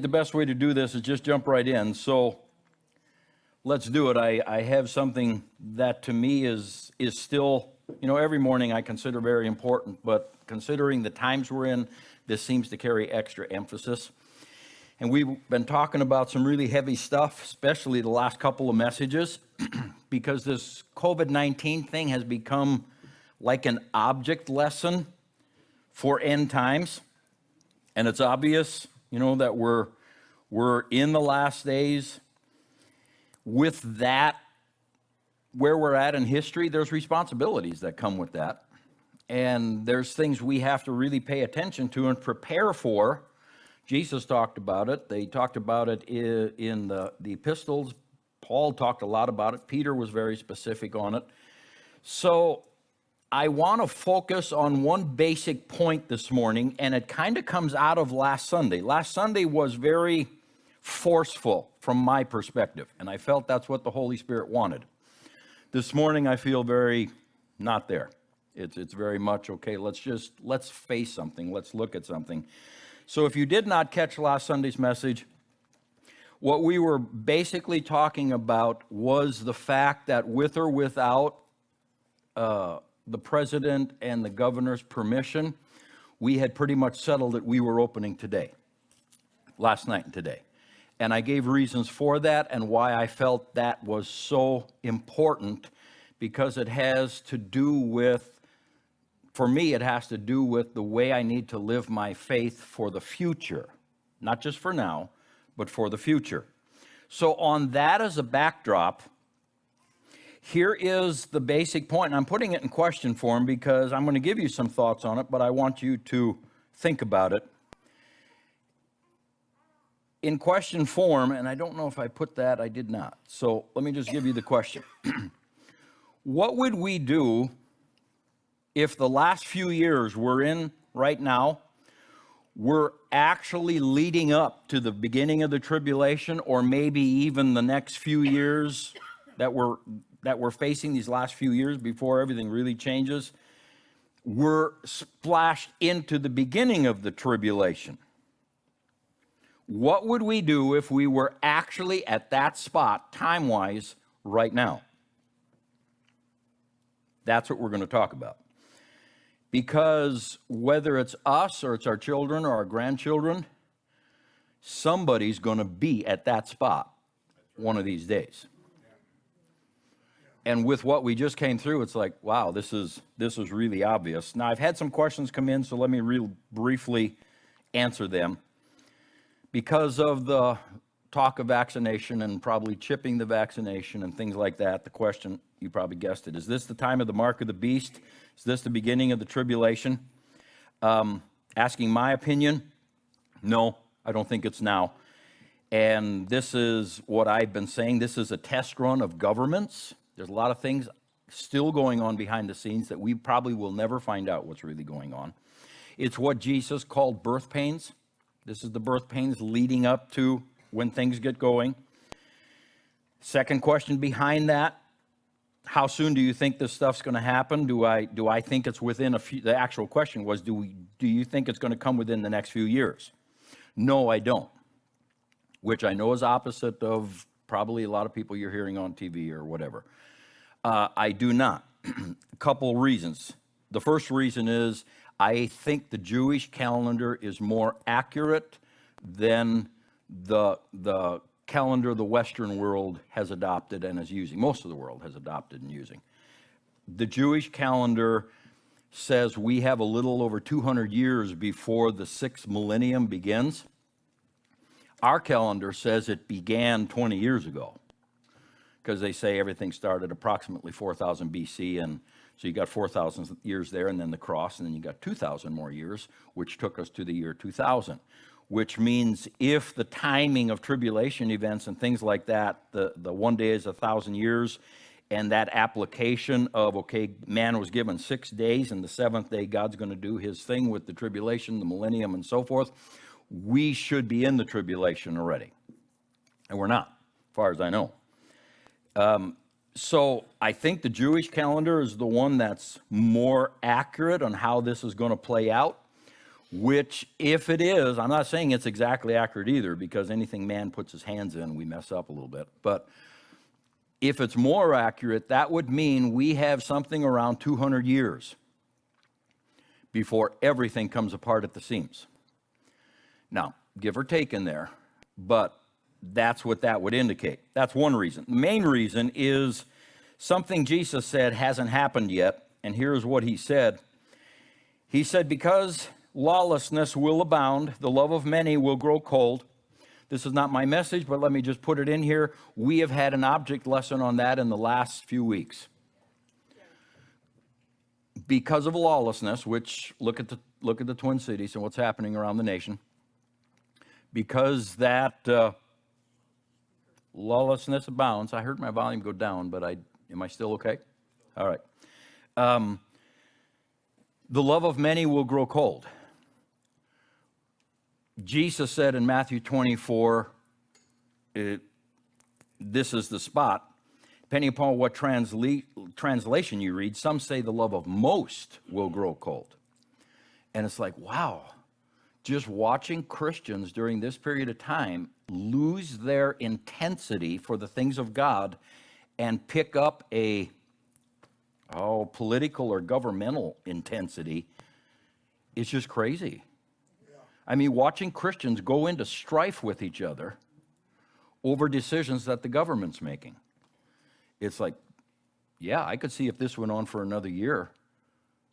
the best way to do this is just jump right in. So let's do it. I have something that to me is still, every morning I consider very important, but considering the times we're in, this seems to carry extra emphasis. And we've been talking about some really heavy stuff, especially the last couple of messages, because this COVID-19 thing has become like an object lesson for end times. And it's obvious, that we're in the last days. With that, where we're at in history, there's responsibilities that come with that. And there's things we have to really pay attention to and prepare for. Jesus talked about it. They talked about it in the epistles. Paul talked a lot about it. Peter was very specific on it. So I want to focus on one basic point this morning, and it kind of comes out of last Sunday. Last Sunday was very forceful from my perspective, and I felt that's what the Holy Spirit wanted. This morning I feel very not there. It's very much, okay, let's face something. Let's look at something. So if you did not catch last Sunday's message, what we were basically talking about was the fact that with or without the president and the governor's permission, we had pretty much settled that we were opening today, last night and today. And I gave reasons for that and why I felt that was so important, because it has to do with, for me, it has to do with the way I need to live my faith for the future, not just for now, but for the future. So on that as a backdrop, here is the basic point, and I'm putting it in question form because I'm going to give you some thoughts on it, but I want you to think about it. In question form, and I don't know if I put that, I did not. So let me just give you the question. What would we do if the last few years we're in right now were actually leading up to the beginning of the tribulation, or maybe even the next few years that we're facing, these last few years before everything really changes, we're splashed into the beginning of the tribulation? What would we do if we were actually at that spot, time-wise, right now? That's what we're going to talk about. Because whether it's us or it's our children or our grandchildren, somebody's going to be at that spot one of these days. And with what we just came through, it's like, wow, this is really obvious. Now, I've had some questions come in, so let me real briefly answer them. Because of the talk of vaccination and probably chipping the vaccination and things like that, the question, you probably guessed it, is this the time of the mark of the beast? Is this the beginning of the tribulation? Asking my opinion, no, I don't think it's now. And this is what I've been saying. This is a test run of governments. There's a lot of things still going on behind the scenes that we probably will never find out what's really going on. It's what Jesus called birth pains. This is the birth pains leading up to when things get going. Second question behind that, how soon do you think this stuff's going to happen? Do I think it's within a few? The actual question was, do you think it's going to come within the next few years? No, I don't. Which I know is opposite of probably a lot of people you're hearing on TV or whatever. I do not. A couple reasons. The first reason is I think the Jewish calendar is more accurate than the calendar the Western world has adopted and is using. Most of the world has adopted and using. The Jewish calendar says we have a little over 200 years before the 6th millennium begins. Our calendar says it began 20 years ago, because they say everything started approximately 4000 BC, and so you got 4,000 years there, and then the cross, and then you got 2,000 more years, which took us to the year 2000, which means if the timing of tribulation events and things like that, the one day is 1,000 years, and that application of, okay, man was given 6 days, and the seventh day God's going to do his thing with the tribulation, the millennium, and so forth, we should be in the tribulation already. And we're not, as far as I know. So I think the Jewish calendar is the one that's more accurate on how this is going to play out. which if it is, I'm not saying it's exactly accurate either, because anything man puts his hands in, we mess up a little bit. But if it's more accurate, that would mean we have something around 200 years before everything comes apart at the seams. Now, give or take in there, but that's what that would indicate. That's one reason. The main reason is something Jesus said hasn't happened yet, and here's what he said. He said, because lawlessness will abound, the love of many will grow cold. This is not my message, but let me just put it in here. We have had an object lesson on that in the last few weeks. Because of lawlessness, which look at the Twin Cities and what's happening around the nation. Because that lawlessness abounds. I heard my volume go down, but am I still okay? All right. The love of many will grow cold. Jesus said in Matthew 24, this is the spot. Depending upon what translation you read, some say the love of most will grow cold. And it's like, wow, just watching Christians during this period of time lose their intensity for the things of God and pick up a political or governmental intensity is just crazy. I mean, watching Christians go into strife with each other over decisions that the government's making. It's like, yeah, I could see if this went on for another year,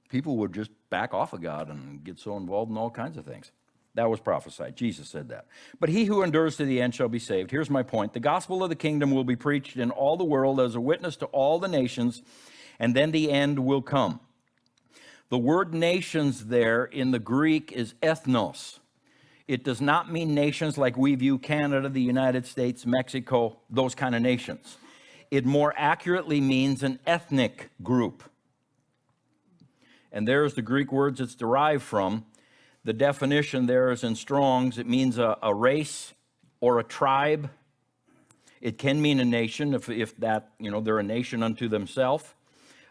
people would just back off of God and get so involved in all kinds of things. That was prophesied. Jesus said that. But he who endures to the end shall be saved. Here's my point. The gospel of the kingdom will be preached in all the world as a witness to all the nations, and then the end will come. The word nations there in the Greek is ethnos. It does not mean nations like we view Canada, the United States, Mexico, those kind of nations. It more accurately means an ethnic group. And there's the Greek words it's derived from. The definition there is in Strong's. It means a race or a tribe. It can mean a nation if that, they're a nation unto themselves.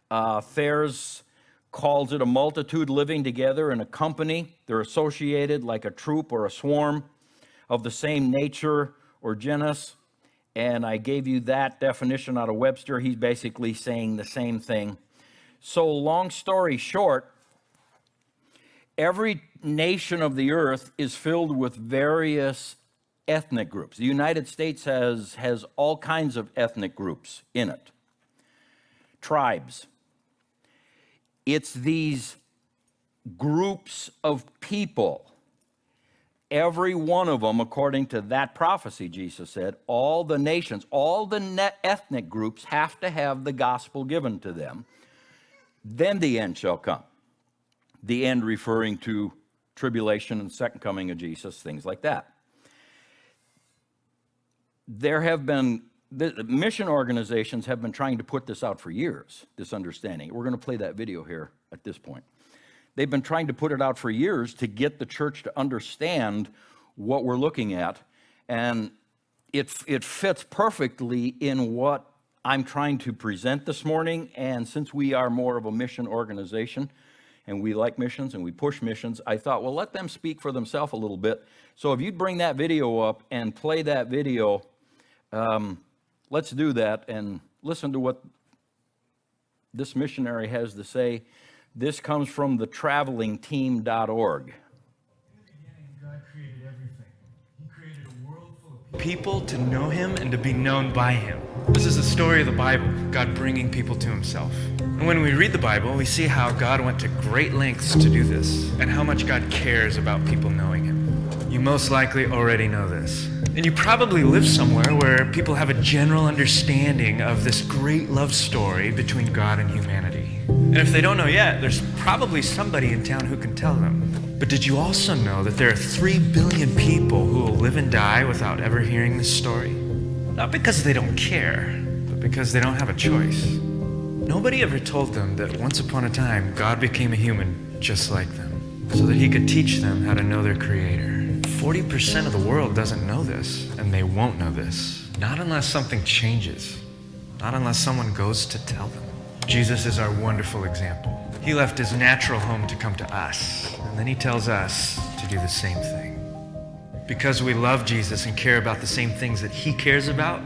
Thayer's calls it a multitude living together in a company. They're associated like a troop or a swarm of the same nature or genus. And I gave you that definition out of Webster. He's basically saying the same thing. So long story short, every nation of the earth is filled with various ethnic groups. The United States has all kinds of ethnic groups in it. Tribes. It's these groups of people, every one of them, according to that prophecy, Jesus said, all the nations, all the ethnic groups have to have the gospel given to them. Then the end shall come. The end referring to tribulation and second coming of Jesus, things like that. There have been the mission organizations have been trying to put this out for years, this understanding. We're going to play that video here at this point. They've been trying to put it out for years to get the church to understand what we're looking at. And it fits perfectly in what I'm trying to present this morning. And since we are more of a mission organization and we like missions and we push missions, I thought, well, let them speak for themselves a little bit. So if you'd bring that video up and play that video, let's do that and listen to what this missionary has to say. This comes from the travelingteam.org. In the beginning, God created everything. He created a world full of people to know Him and to be known by Him. This is the story of the Bible, God bringing people to Himself. And when we read the Bible, we see how God went to great lengths to do this, and how much God cares about people knowing Him. You most likely already know this. And you probably live somewhere where people have a general understanding of this great love story between God and humanity. And if they don't know yet, there's probably somebody in town who can tell them. But did you also know that there are 3 billion people who will live and die without ever hearing this story? Not because they don't care, but because they don't have a choice. Nobody ever told them that once upon a time, God became a human just like them, so that He could teach them how to know their Creator. 40% of the world doesn't know this, and they won't know this. Not unless something changes. Not unless someone goes to tell them. Jesus is our wonderful example. He left His natural home to come to us, and then He tells us to do the same thing. Because we love Jesus and care about the same things that he cares about,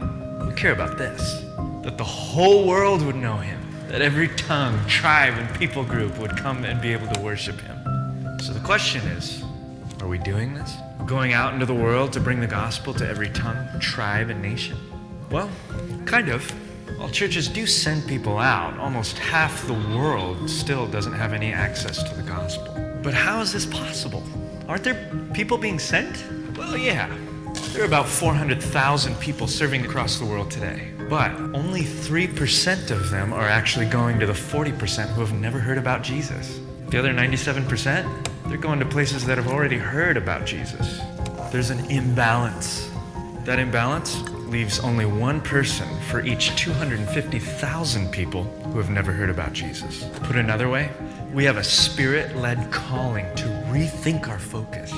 we care about this, that the whole world would know him, that every tongue, tribe, and people group would come and be able to worship him. So the question is, are we doing this? Going out into the world to bring the gospel to every tongue, tribe, and nation? Well, kind of. While churches do send people out, almost half the world still doesn't have any access to the gospel. But how is this possible? Aren't there people being sent? Well, yeah. There are about 400,000 people serving across the world today. But only 3% of them are actually going to the 40% who have never heard about Jesus. The other 97%, they're going to places that have already heard about Jesus. There's an imbalance. That imbalance leaves only one person for each 250,000 people who have never heard about Jesus. Put another way, we have a spirit-led calling to rethink our focus.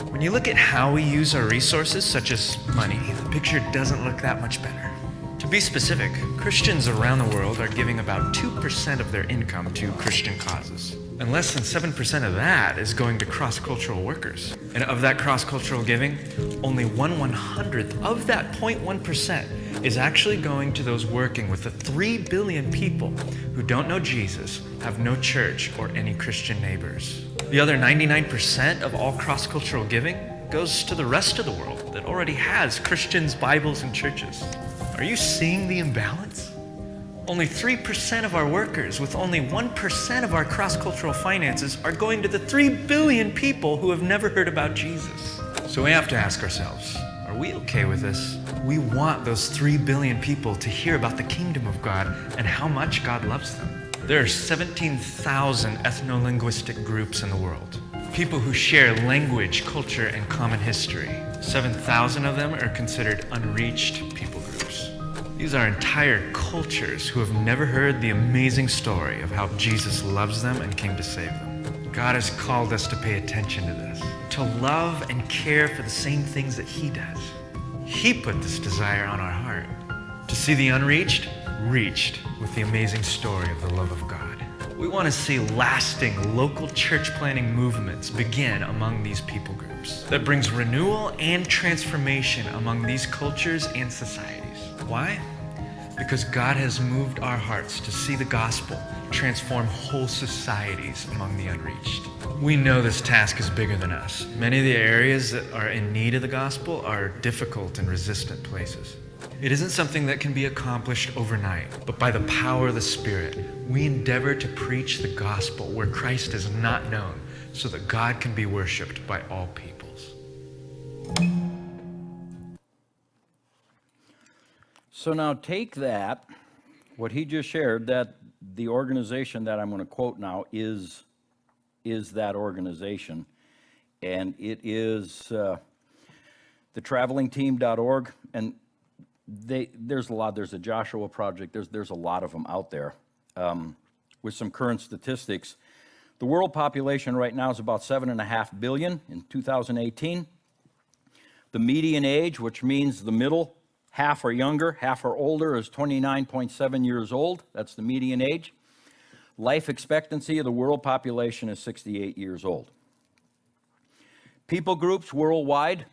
When you look at how we use our resources, such as money, the picture doesn't look that much better. To be specific, Christians around the world are giving about 2% of their income to Christian causes. And less than 7% of that is going to cross-cultural workers. And of that cross-cultural giving, only 1/100th of that 0.1% is actually going to those working with the 3 billion people who don't know Jesus, have no church or any Christian neighbors. The other 99% of all cross-cultural giving goes to the rest of the world that already has Christians, Bibles, and churches. Are you seeing the imbalance? Only 3% of our workers with only 1% of our cross-cultural finances are going to the 3 billion people who have never heard about Jesus. So we have to ask ourselves, are we okay with this? We want those 3 billion people to hear about the kingdom of God and how much God loves them. There are 17,000 ethno-linguistic groups in the world. People who share language, culture, and common history. 7,000 of them are considered unreached people groups. These are entire cultures who have never heard the amazing story of how Jesus loves them and came to save them. God has called us to pay attention to this, to love and care for the same things that he does. He put this desire on our heart, to see the unreached reached with the amazing story of the love of God. We want to see lasting local church planting movements begin among these people groups that brings renewal and transformation among these cultures and societies. Why? Because God has moved our hearts to see the gospel transform whole societies among the unreached. We know this task is bigger than us. Many of the areas that are in need of the gospel are difficult and resistant places. It isn't something that can be accomplished overnight, but by the power of the Spirit, we endeavor to preach the gospel where Christ is not known, so that God can be worshiped by all peoples. So now take that, what he just shared, that the organization that I'm going to quote now is that organization, and it is the travelingteam.org, and there's a lot. There's a Joshua Project. There's a lot of them out there. With some current statistics, the world population right now is about 7.5 billion in 2018. The median age, which means the middle half are younger, half are older, is 29.7 years old. That's the median age. Life expectancy of the world population is 68 years old. People groups worldwide,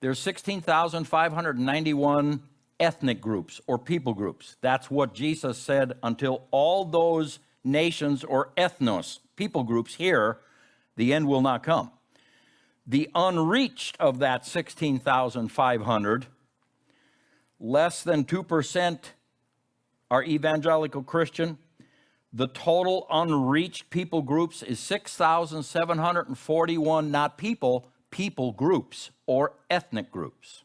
there's 16,591 ethnic groups or people groups. That's what Jesus said, until all those nations or ethnos, people groups here, the end will not come. The unreached of that 16,500, less than 2% are evangelical Christian. The total unreached people groups is 6,741, not people, people groups or ethnic groups.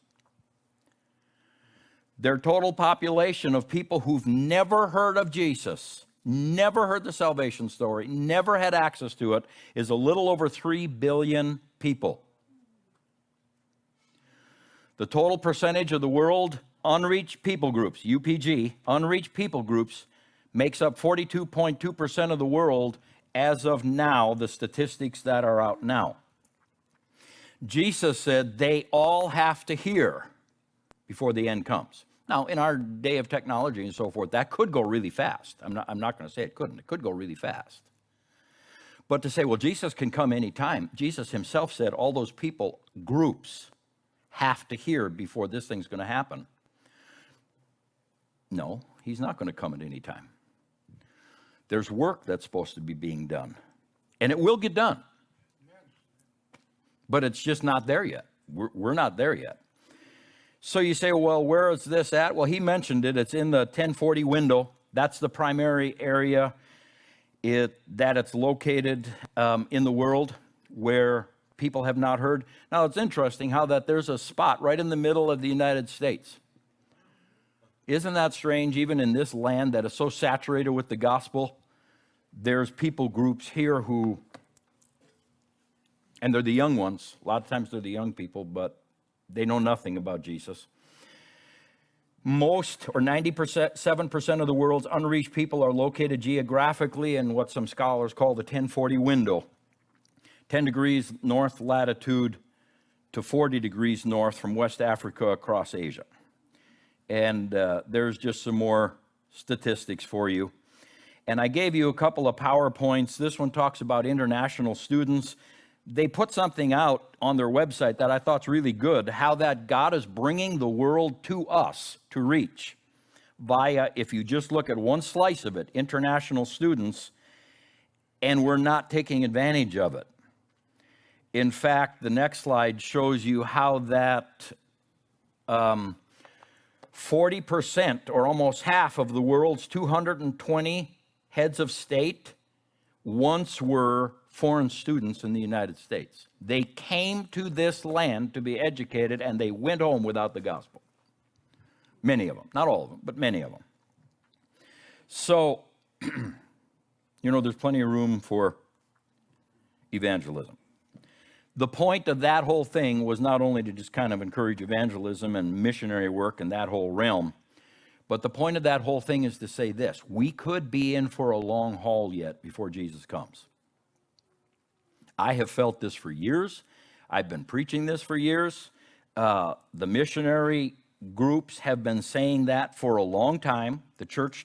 Their total population of people who've never heard of Jesus, never heard the salvation story, never had access to it, is a little over 3 billion people. The total percentage of the world unreached people groups, UPG, unreached people groups, makes up 42.2% of the world as of now, the statistics that are out now. Jesus said they all have to hear before the end comes. Now, in our day of technology and so forth, that could go really fast. I'm not going to say it couldn't. It could go really fast. But to say, well, Jesus can come anytime, Jesus himself said all those people, groups, have to hear before this thing's going to happen. No, he's not going to come at any time. There's work that's supposed to be being done, and it will get done. But it's just not there yet. We're not there yet. So you say, well, where is this at? Well, he mentioned it. It's in the 1040 window. That's the primary area that it's located in the world where people have not heard. Now, it's interesting how that there's a spot right in the middle of the United States. Isn't that strange? Even in this land that is so saturated with the gospel, there's people groups here who, and they're the young ones. A lot of times they're the young people, but they know nothing about Jesus. Most, or 97% of the world's unreached people are located geographically in what some scholars call the 1040 window, 10 degrees north latitude to 40 degrees north from West Africa across Asia. And there's just some more statistics for you. And I gave you a couple of PowerPoints. This one talks about international students. They put something out on their website that I thought's really good, how that God is bringing the world to us to reach via, if you just look at one slice of it, international students, and we're not taking advantage of it. In fact, the next slide shows you how that 40%, or almost half of the world's 220 heads of state once were foreign students in the United States. They came to this land to be educated, and they went home without the gospel. Many of them, not all of them, but many of them. So, there's plenty of room for evangelism. The point of that whole thing was not only to just kind of encourage evangelism and missionary work in that whole realm, but the point of that whole thing is to say this: we could be in for a long haul yet before Jesus comes. I have felt this for years. I've been preaching this for years. The missionary groups have been saying that for a long time. The church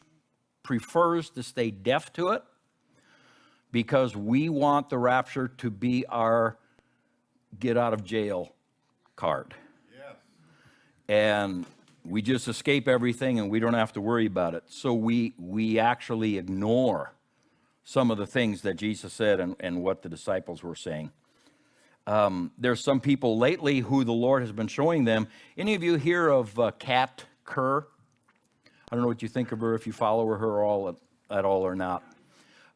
prefers to stay deaf to it because we want the rapture to be our get out of jail card. Yes. And we just escape everything and we don't have to worry about it. So we actually ignore some of the things that Jesus said and what the disciples were saying. There's some people lately who the Lord has been showing them. Any of you hear of Kat Kerr? I don't know what you think of her, if you follow her at all or not.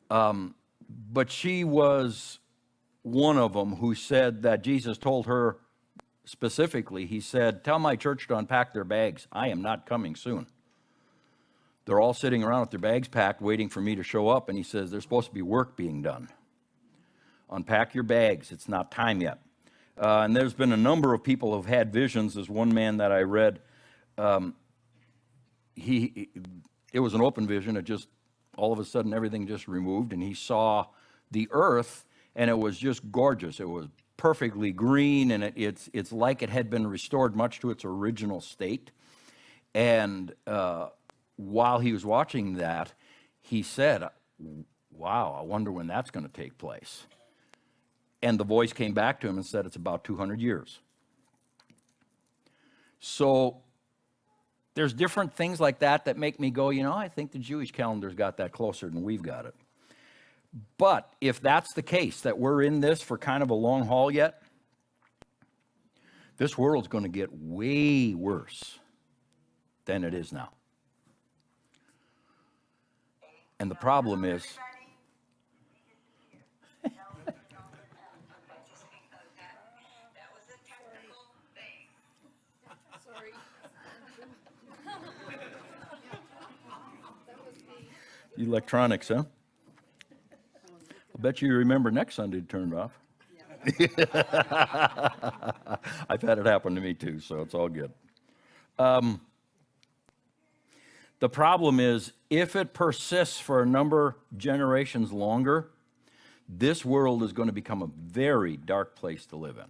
But she was one of them who said that Jesus told her specifically, he said, tell my church to unpack their bags. I am not coming soon. They're all sitting around with their bags packed, waiting for me to show up. And he says, there's supposed to be work being done. Unpack your bags. It's not time yet. And there's been a number of people who've had visions. There's one man that I read. It was an open vision. It just, all of a sudden, everything just removed. And he saw the earth, and it was just gorgeous. It was perfectly green, and it's like it had been restored much to its original state. And while he was watching that, he said, wow, I wonder when that's going to take place. And the voice came back to him and said, it's about 200 years. So there's different things like that make me go, I think the Jewish calendar's got that closer than we've got it. But if that's the case, that we're in this for kind of a long haul yet, this world's going to get way worse than it is now. And the problem is, electronics, huh? I'll bet you remember next Sunday to turn it off. I've had it happen to me too, so it's all good. The problem is, if it persists for a number of generations longer, this world is going to become a very dark place to live in.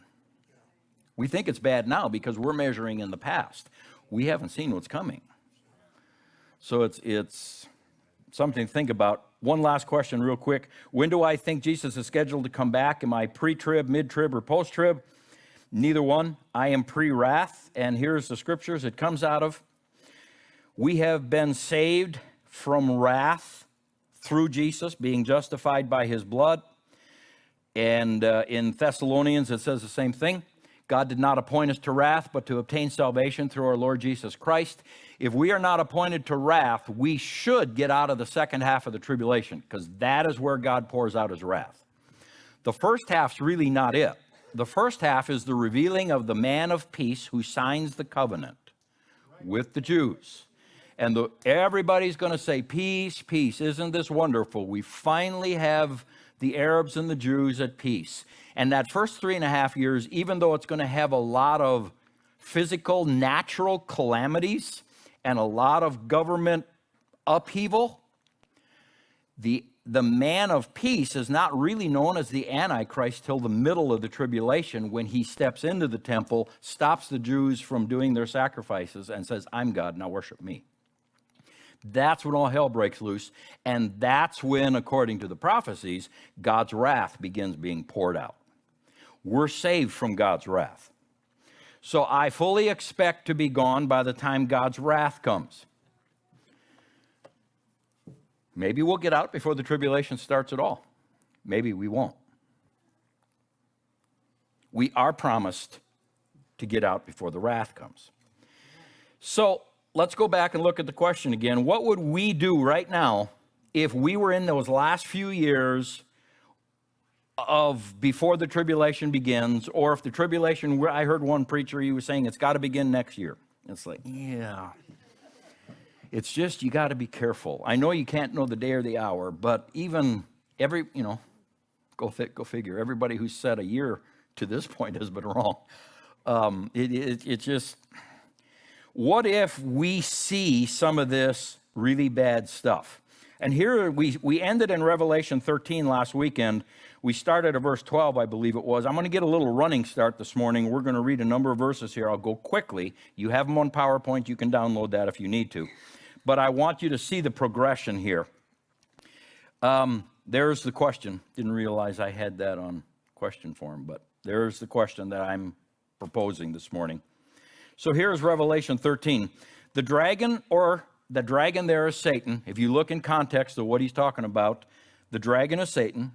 We think it's bad now because we're measuring in the past. We haven't seen what's coming. So it's something to think about. One last question real quick. When do I think Jesus is scheduled to come back? Am I pre-trib, mid-trib, or post-trib? Neither one. I am pre-wrath, and here's the scriptures it comes out of. We have been saved from wrath through Jesus, being justified by his blood. And in Thessalonians, it says the same thing. God did not appoint us to wrath, but to obtain salvation through our Lord Jesus Christ. If we are not appointed to wrath, we should get out of the second half of the tribulation, because that is where God pours out his wrath. The first half's really not it. The first half is the revealing of the man of peace who signs the covenant with the Jews. And everybody's going to say, peace, peace. Isn't this wonderful? We finally have the Arabs and the Jews at peace. And that first 3.5 years, even though it's going to have a lot of physical, natural calamities and a lot of government upheaval, the man of peace is not really known as the Antichrist till the middle of the tribulation, when he steps into the temple, stops the Jews from doing their sacrifices, and says, I'm God, now worship me. That's when all hell breaks loose, and that's when, according to the prophecies, God's wrath begins being poured out. We're saved from God's wrath. So I fully expect to be gone by the time God's wrath comes. Maybe we'll get out before the tribulation starts at all. Maybe we won't. We are promised to get out before the wrath comes. So let's go back and look at the question again. What would we do right now if we were in those last few years of before the tribulation begins, or if the tribulation, I heard one preacher, he was saying it's got to begin next year. It's like, yeah. It's just, you got to be careful. I know you can't know the day or the hour, but even go figure. Everybody who's said a year to this point has been wrong. It's just, what if we see some of this really bad stuff? And here we ended in Revelation 13 last weekend. We started at verse 12, I believe it was. I'm going to get a little running start this morning. We're going to read a number of verses here. I'll go quickly. You have them on PowerPoint. You can download that if you need to. But I want you to see the progression here. There's the question. Didn't realize I had that on question form, but there's the question that I'm proposing this morning. So here's Revelation 13. The dragon there is Satan. If you look in context of what he's talking about, the dragon is Satan.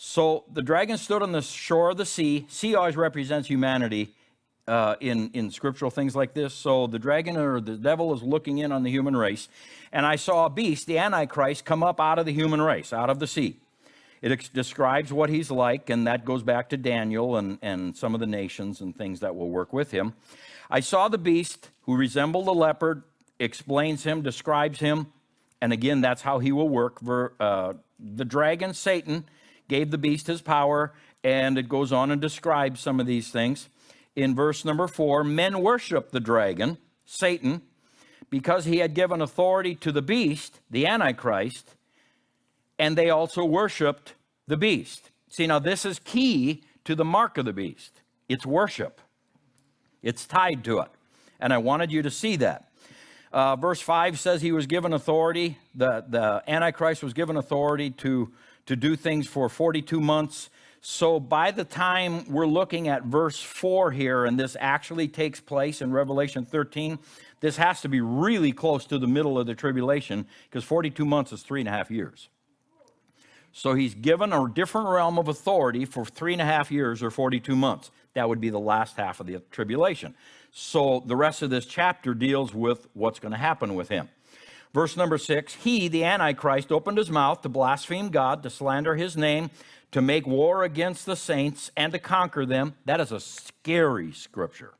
So the dragon stood on the shore of the sea. Sea always represents humanity in scriptural things like this. So the dragon or the devil is looking in on the human race. And I saw a beast, the Antichrist, come up out of the human race, out of the sea. It describes what he's like, and that goes back to Daniel and some of the nations and things that will work with him. I saw the beast who resembled a leopard, explains him, describes him, and again, that's how he will work. The dragon, Satan, gave the beast his power, and it goes on and describes some of these things. In verse number 4, men worship the dragon, Satan, because he had given authority to the beast, the Antichrist, and they also worshiped the beast. See, now this is key to the mark of the beast. It's worship. It's tied to it. And I wanted you to see that. Verse 5 says he was given authority. The Antichrist was given authority to do things for 42 months. So by the time we're looking at verse 4 here, and this actually takes place in Revelation 13, this has to be really close to the middle of the tribulation, because 42 months is 3.5 years. So he's given a different realm of authority for 3.5 years or 42 months. That would be the last half of the tribulation. So the rest of this chapter deals with what's going to happen with him. Verse number 6, he, the Antichrist, opened his mouth to blaspheme God, to slander his name, to make war against the saints, and to conquer them. That is a scary scripture.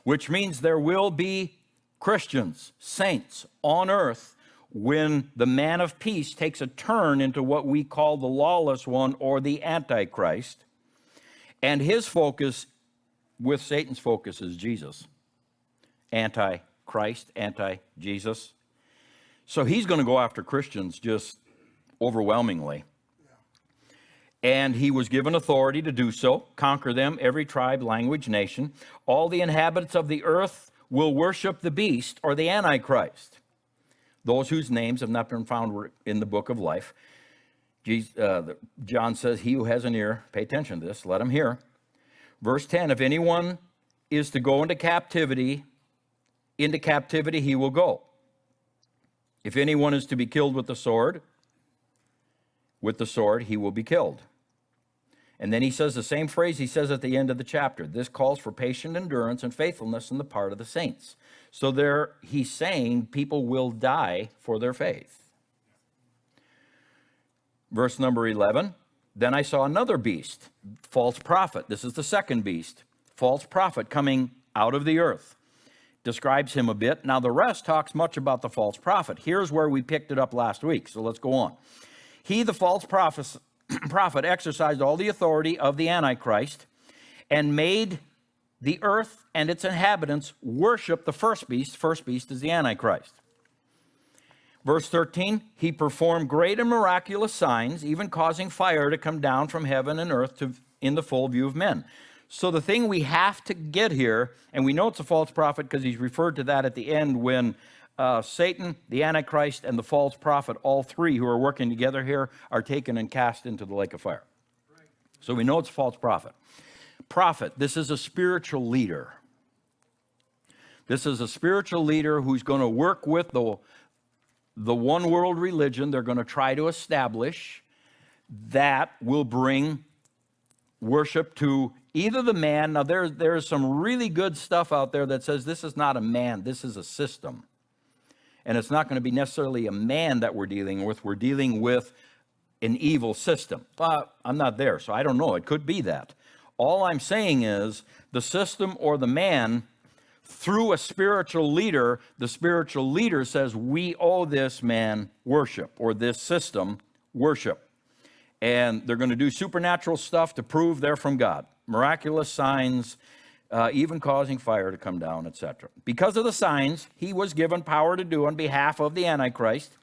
Which means there will be Christians, saints on earth, when the man of peace takes a turn into what we call the lawless one or the Antichrist. And his focus, with Satan's focus, is Jesus. Antichrist, anti-Jesus. So he's going to go after Christians just overwhelmingly. And he was given authority to do so, conquer them, every tribe, language, nation. All the inhabitants of the earth will worship the beast or the Antichrist. those whose names have not been found in the book of life. John says, he who has an ear, pay attention to this, let him hear. Verse 10, if anyone is to go into captivity he will go. If anyone is to be killed with the sword he will be killed. And then he says the same phrase he says at the end of the chapter. This calls for patient endurance and faithfulness on the part of the saints. So there he's saying people will die for their faith. Verse number 11, then I saw another beast, false prophet. This is the second beast, false prophet coming out of the earth. Describes him a bit. Now the rest talks much about the false prophet. Here's where we picked it up last week, so let's go on. He, the false prophet, exercised all the authority of the Antichrist and made the earth and its inhabitants worship the first beast. First beast is the Antichrist. Verse 13, he performed great and miraculous signs, even causing fire to come down from heaven and earth in the full view of men. So the thing we have to get here, and we know it's a false prophet because he's referred to that at the end when Satan, the Antichrist, and the false prophet, all three who are working together here, are taken and cast into the lake of fire. Right. So we know it's a false prophet. Prophet, this is a spiritual leader. This is a spiritual leader who's going to work with the one world religion they're going to try to establish that will bring worship to either the man. Now there's some really good stuff out there that says this is not a man, this is a system. And it's not going to be necessarily a man that we're dealing with an evil system. But I'm not there, so I don't know. It could be that. All I'm saying is the system or the man, through a spiritual leader, the spiritual leader says, we owe this man worship, or this system worship. And they're going to do supernatural stuff to prove they're from God. Miraculous signs, even causing fire to come down, etc. Because of the signs he was given power to do on behalf of the Antichrist,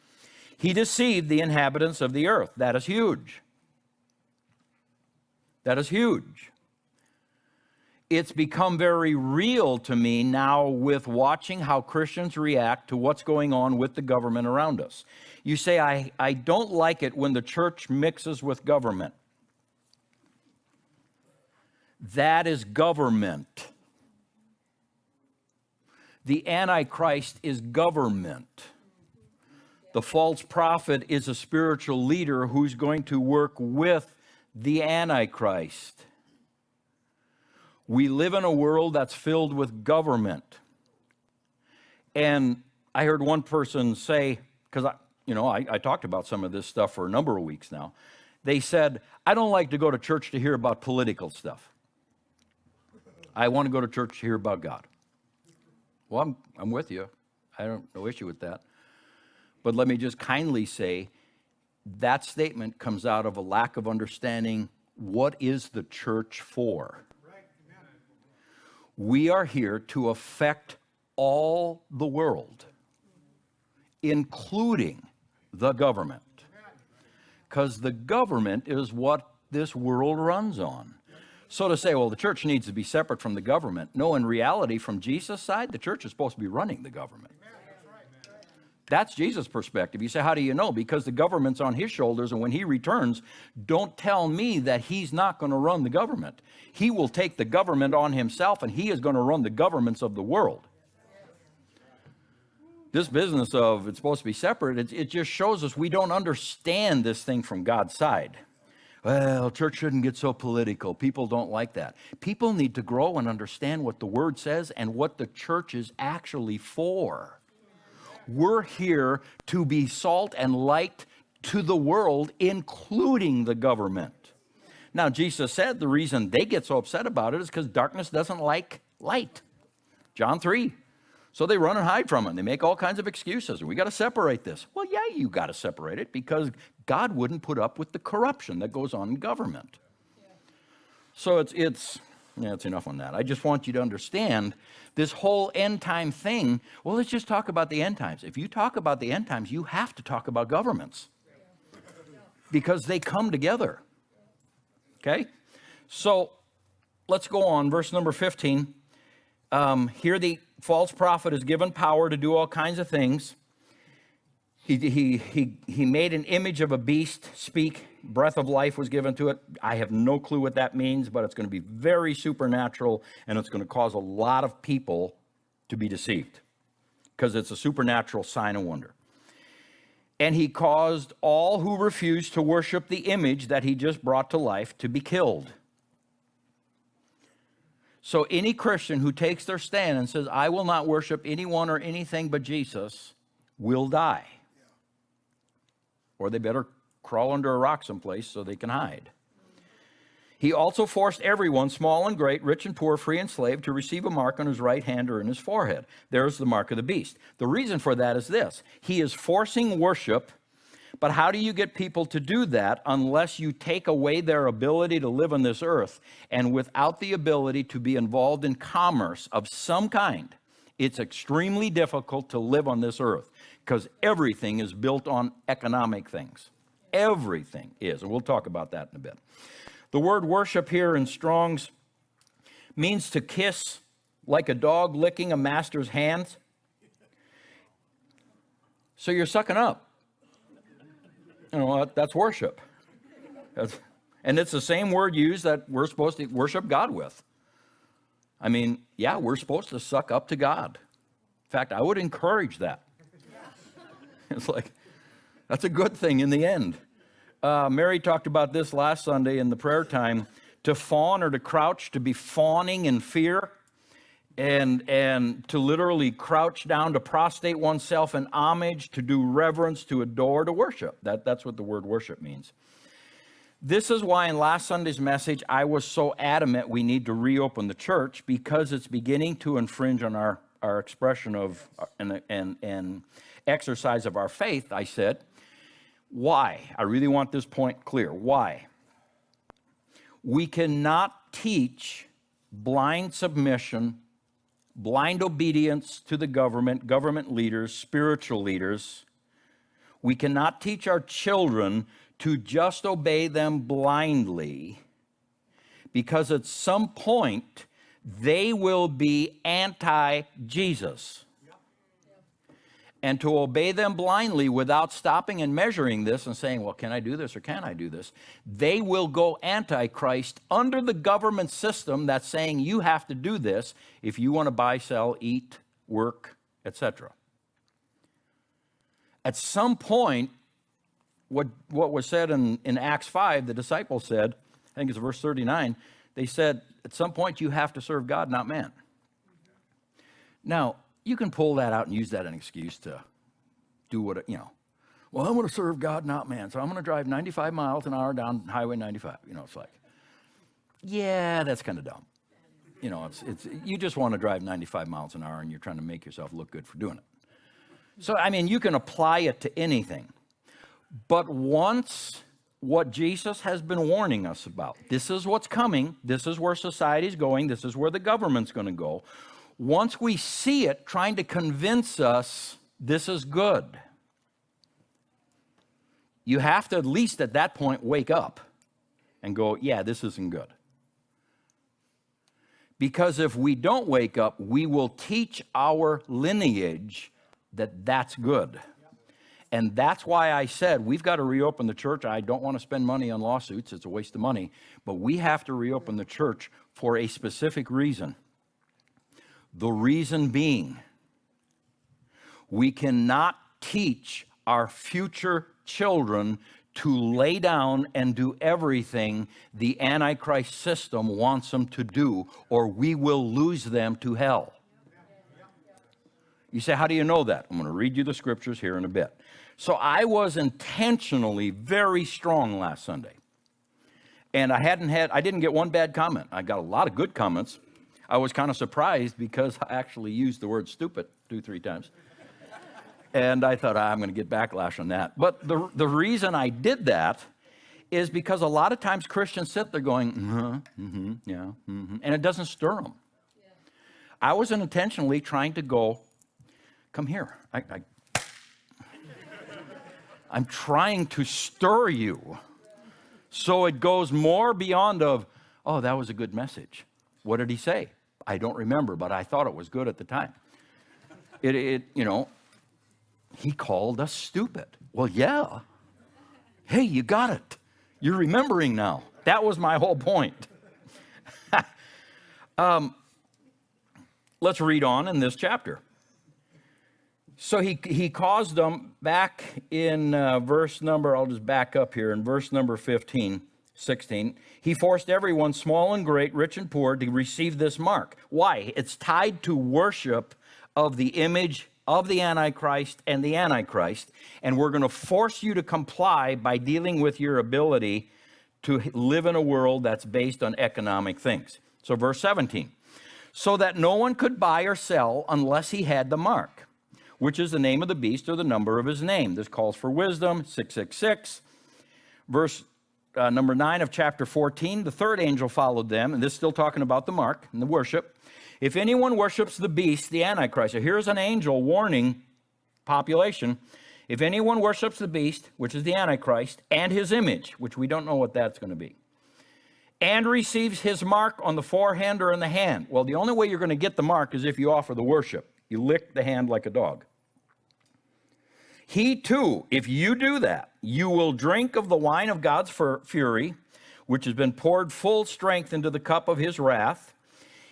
he deceived the inhabitants of the earth. That is huge. That is huge. It's become very real to me now with watching how Christians react to what's going on with the government around us. You say, I don't like it when the church mixes with government. That is government. The Antichrist is government. The false prophet is a spiritual leader who's going to work with the Antichrist. We live in a world that's filled with government. And I heard one person say, because I talked about some of this stuff for a number of weeks now. They said, I don't like to go to church to hear about political stuff. I want to go to church to hear about God. Well, I'm with you. I don't no issue with that. But let me just kindly say, that statement comes out of a lack of understanding what is the church for. We are here to affect all the world, including the government. Because the government is what this world runs on. So to say, well, the church needs to be separate from the government. No, in reality, from Jesus' side, the church is supposed to be running the government. That's Jesus' perspective. You say, how do you know? Because the government's on his shoulders, and when he returns, don't tell me that he's not going to run the government. He will take the government on himself, and he is going to run the governments of the world. This business of it's supposed to be separate, it just shows us we don't understand this thing from God's side. Well, church shouldn't get so political. People don't like that. People need to grow and understand what the Word says and what the church is actually for. We're here to be salt and light to the world, including the government. Now, Jesus said the reason they get so upset about it is because darkness doesn't like light. John 3. So they run and hide from it. They make all kinds of excuses. We got to separate this. Well, yeah, you got to separate it because God wouldn't put up with the corruption that goes on in government. So it's enough on that. I just want you to understand this whole end time thing. Well, let's just talk about the end times. If you talk about the end times, you have to talk about governments because they come together. Okay? So let's go on. Verse number 15. Here the false prophet is given power to do all kinds of things. He made an image of a beast speak. Breath of life was given to it. I have no clue what that means, but it's going to be very supernatural, and it's going to cause a lot of people to be deceived because it's a supernatural sign and wonder. And he caused all who refused to worship the image that he just brought to life to be killed. So any Christian who takes their stand and says, I will not worship anyone or anything but Jesus, will die. Or they better crawl under a rock someplace so they can hide. He also forced everyone, small and great, rich and poor, free and slave, to receive a mark on his right hand or in his forehead. There's the mark of the beast. The reason for that is this. He is forcing worship, but how do you get people to do that unless you take away their ability to live on this earth? And without the ability to be involved in commerce of some kind, it's extremely difficult to live on this earth because everything is built on economic things. Everything is, and we'll talk about that in a bit. The word worship here in Strong's means to kiss like a dog licking a master's hand. So you're sucking up. You know, that's worship. And it's the same word used that we're supposed to worship God with. I mean, yeah, we're supposed to suck up to God. In fact, I would encourage that. It's like, that's a good thing in the end. Mary talked about this last Sunday in the prayer time. To fawn or to crouch, to be fawning in fear, and to literally crouch down, to prostrate oneself in homage, to do reverence, to adore, to worship. That's what the word worship means. This is why in last Sunday's message, I was so adamant we need to reopen the church, because it's beginning to infringe on our expression of and exercise of our faith. I said, why? I really want this point clear. Why? We cannot teach blind submission, blind obedience to the government leaders, spiritual leaders. We cannot teach our children to just obey them blindly, because at some point they will be anti-Jesus. And to obey them blindly without stopping and measuring this and saying, well, can I do this or can I do this? They will go anti-Christ under the government system that's saying you have to do this if you want to buy, sell, eat, work, etc. At some point, what was said in Acts 5, the disciples said, I think it's verse 39, they said, at some point you have to serve God, not man. Now, you can pull that out and use that as an excuse to do what, well, I'm going to serve God, not man. So I'm going to drive 95 miles an hour down Highway 95. It's like, yeah, that's kind of dumb. It's you just want to drive 95 miles an hour and you're trying to make yourself look good for doing it. So, you can apply it to anything. But once what Jesus has been warning us about, this is what's coming, this is where society's going, this is where the government's going to go. Once we see it trying to convince us this is good, you have to at least at that point wake up and go, yeah, this isn't good. Because if we don't wake up, we will teach our lineage that that's good. And that's why I said we've got to reopen the church. I don't want to spend money on lawsuits. It's a waste of money. But we have to reopen the church for a specific reason. The reason being, we cannot teach our future children to lay down and do everything the Antichrist system wants them to do, or we will lose them to hell. You say, how do you know that? I'm going to read you the scriptures here in a bit. So I was intentionally very strong last Sunday. And I didn't get one bad comment. I got a lot of good comments. I was kind of surprised because I actually used the word stupid 2-3 times. And I thought, I'm going to get backlash on that. But the reason I did that is because a lot of times Christians sit there going, and it doesn't stir them. Yeah. I wasn't intentionally trying to go, come here. I'm trying to stir you so it goes more beyond of, oh, that was a good message. What did he say? I don't remember, but I thought it was good at the time. He called us stupid. Well, yeah. Hey, you got it. You're remembering now. That was my whole point. Let's read on in this chapter. So he caused them back in verse number, I'll just back up here, in verse number 15, 16. He forced everyone, small and great, rich and poor, to receive this mark. Why? It's tied to worship of the image of the Antichrist and the Antichrist. And we're going to force you to comply by dealing with your ability to live in a world that's based on economic things. So verse 17. So that no one could buy or sell unless he had the mark, which is the name of the beast or the number of his name. This calls for wisdom, 666. Verse number 9 of chapter 14, the third angel followed them, and this is still talking about the mark and the worship. If anyone worships the beast, the Antichrist, so here's an angel warning population. If anyone worships the beast, which is the Antichrist, and his image, which we don't know what that's going to be, and receives his mark on the forehead or in the hand. Well, the only way you're going to get the mark is if you offer the worship. You lick the hand like a dog. He too, if you do that, you will drink of the wine of God's fury, which has been poured full strength into the cup of his wrath.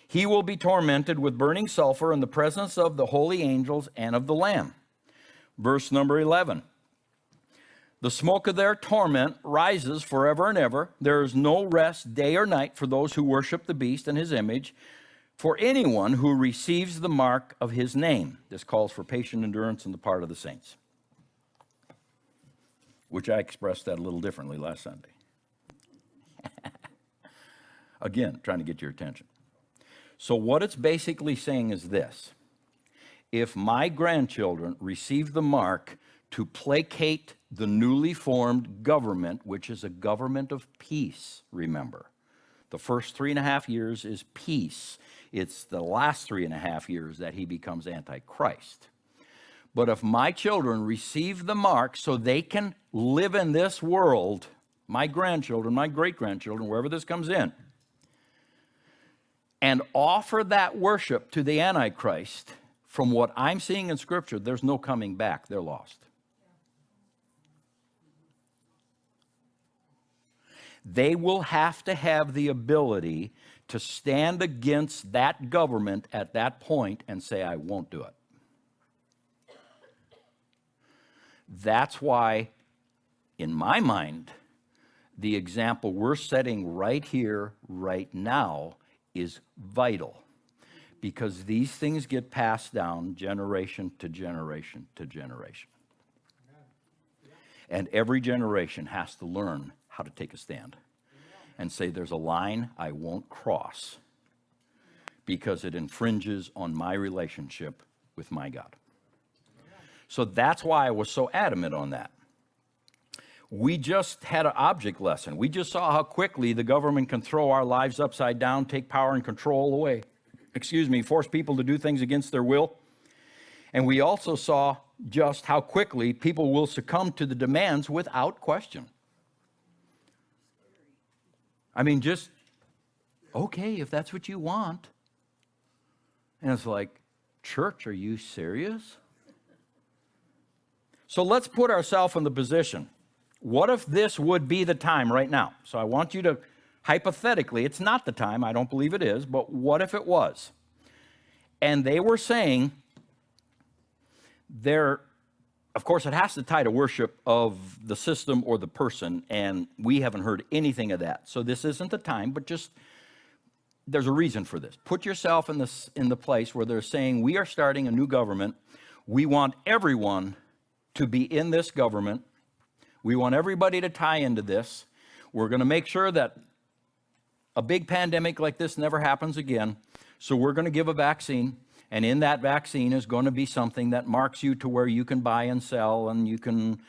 He will be tormented with burning sulfur in the presence of the holy angels and of the Lamb. Verse number 11. The smoke of their torment rises forever and ever. There is no rest day or night for those who worship the beast and his image, for anyone who receives the mark of his name. This calls for patient endurance on the part of the saints, which I expressed that a little differently last Sunday. Again, trying to get your attention. So what it's basically saying is this. If my grandchildren receive the mark to placate the newly formed government, which is a government of peace, remember. The first 3.5 years is peace. It's the last 3.5 years that he becomes Antichrist. But if my children receive the mark so they can live in this world, my grandchildren, my great-grandchildren, wherever this comes in, and offer that worship to the Antichrist, from what I'm seeing in Scripture, there's no coming back. They're lost. They will have to have the ability to stand against that government at that point and say, I won't do it. That's why, in my mind, the example we're setting right here, right now, is vital. Because these things get passed down generation to generation to generation. And every generation has to learn how to take a stand and say, there's a line I won't cross because it infringes on my relationship with my God. So that's why I was so adamant on that. We just had an object lesson. We just saw how quickly the government can throw our lives upside down, take power and control away. Force people to do things against their will. And we also saw just how quickly people will succumb to the demands without question. I mean, just, okay, if that's what you want. And it's like, church, are you serious? So let's put ourselves in the position. What if this would be the time right now? So I want you to, hypothetically, it's not the time, I don't believe it is, but what if it was? And they were saying, of course, it has to tie to worship of the system or the person, and we haven't heard anything of that. So this isn't the time, but just, there's a reason for this. Put yourself in the place where they're saying, we are starting a new government. We want everyone to be in this government. We want everybody to tie into this. We're going to make sure that a big pandemic like this never happens again. So we're going to give a vaccine. And in that vaccine is going to be something that marks you to where you can buy and sell, and you can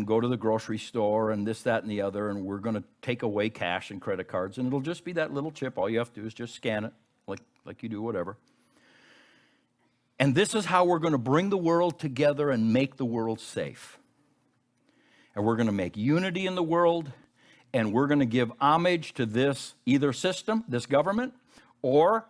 go to the grocery store and this, that, and the other, and we're going to take away cash and credit cards, and it'll just be that little chip. All you have to do is just scan it like you do whatever. And this is how we're going to bring the world together and make the world safe. And we're going to make unity in the world, and we're going to give homage to this either system, this government, or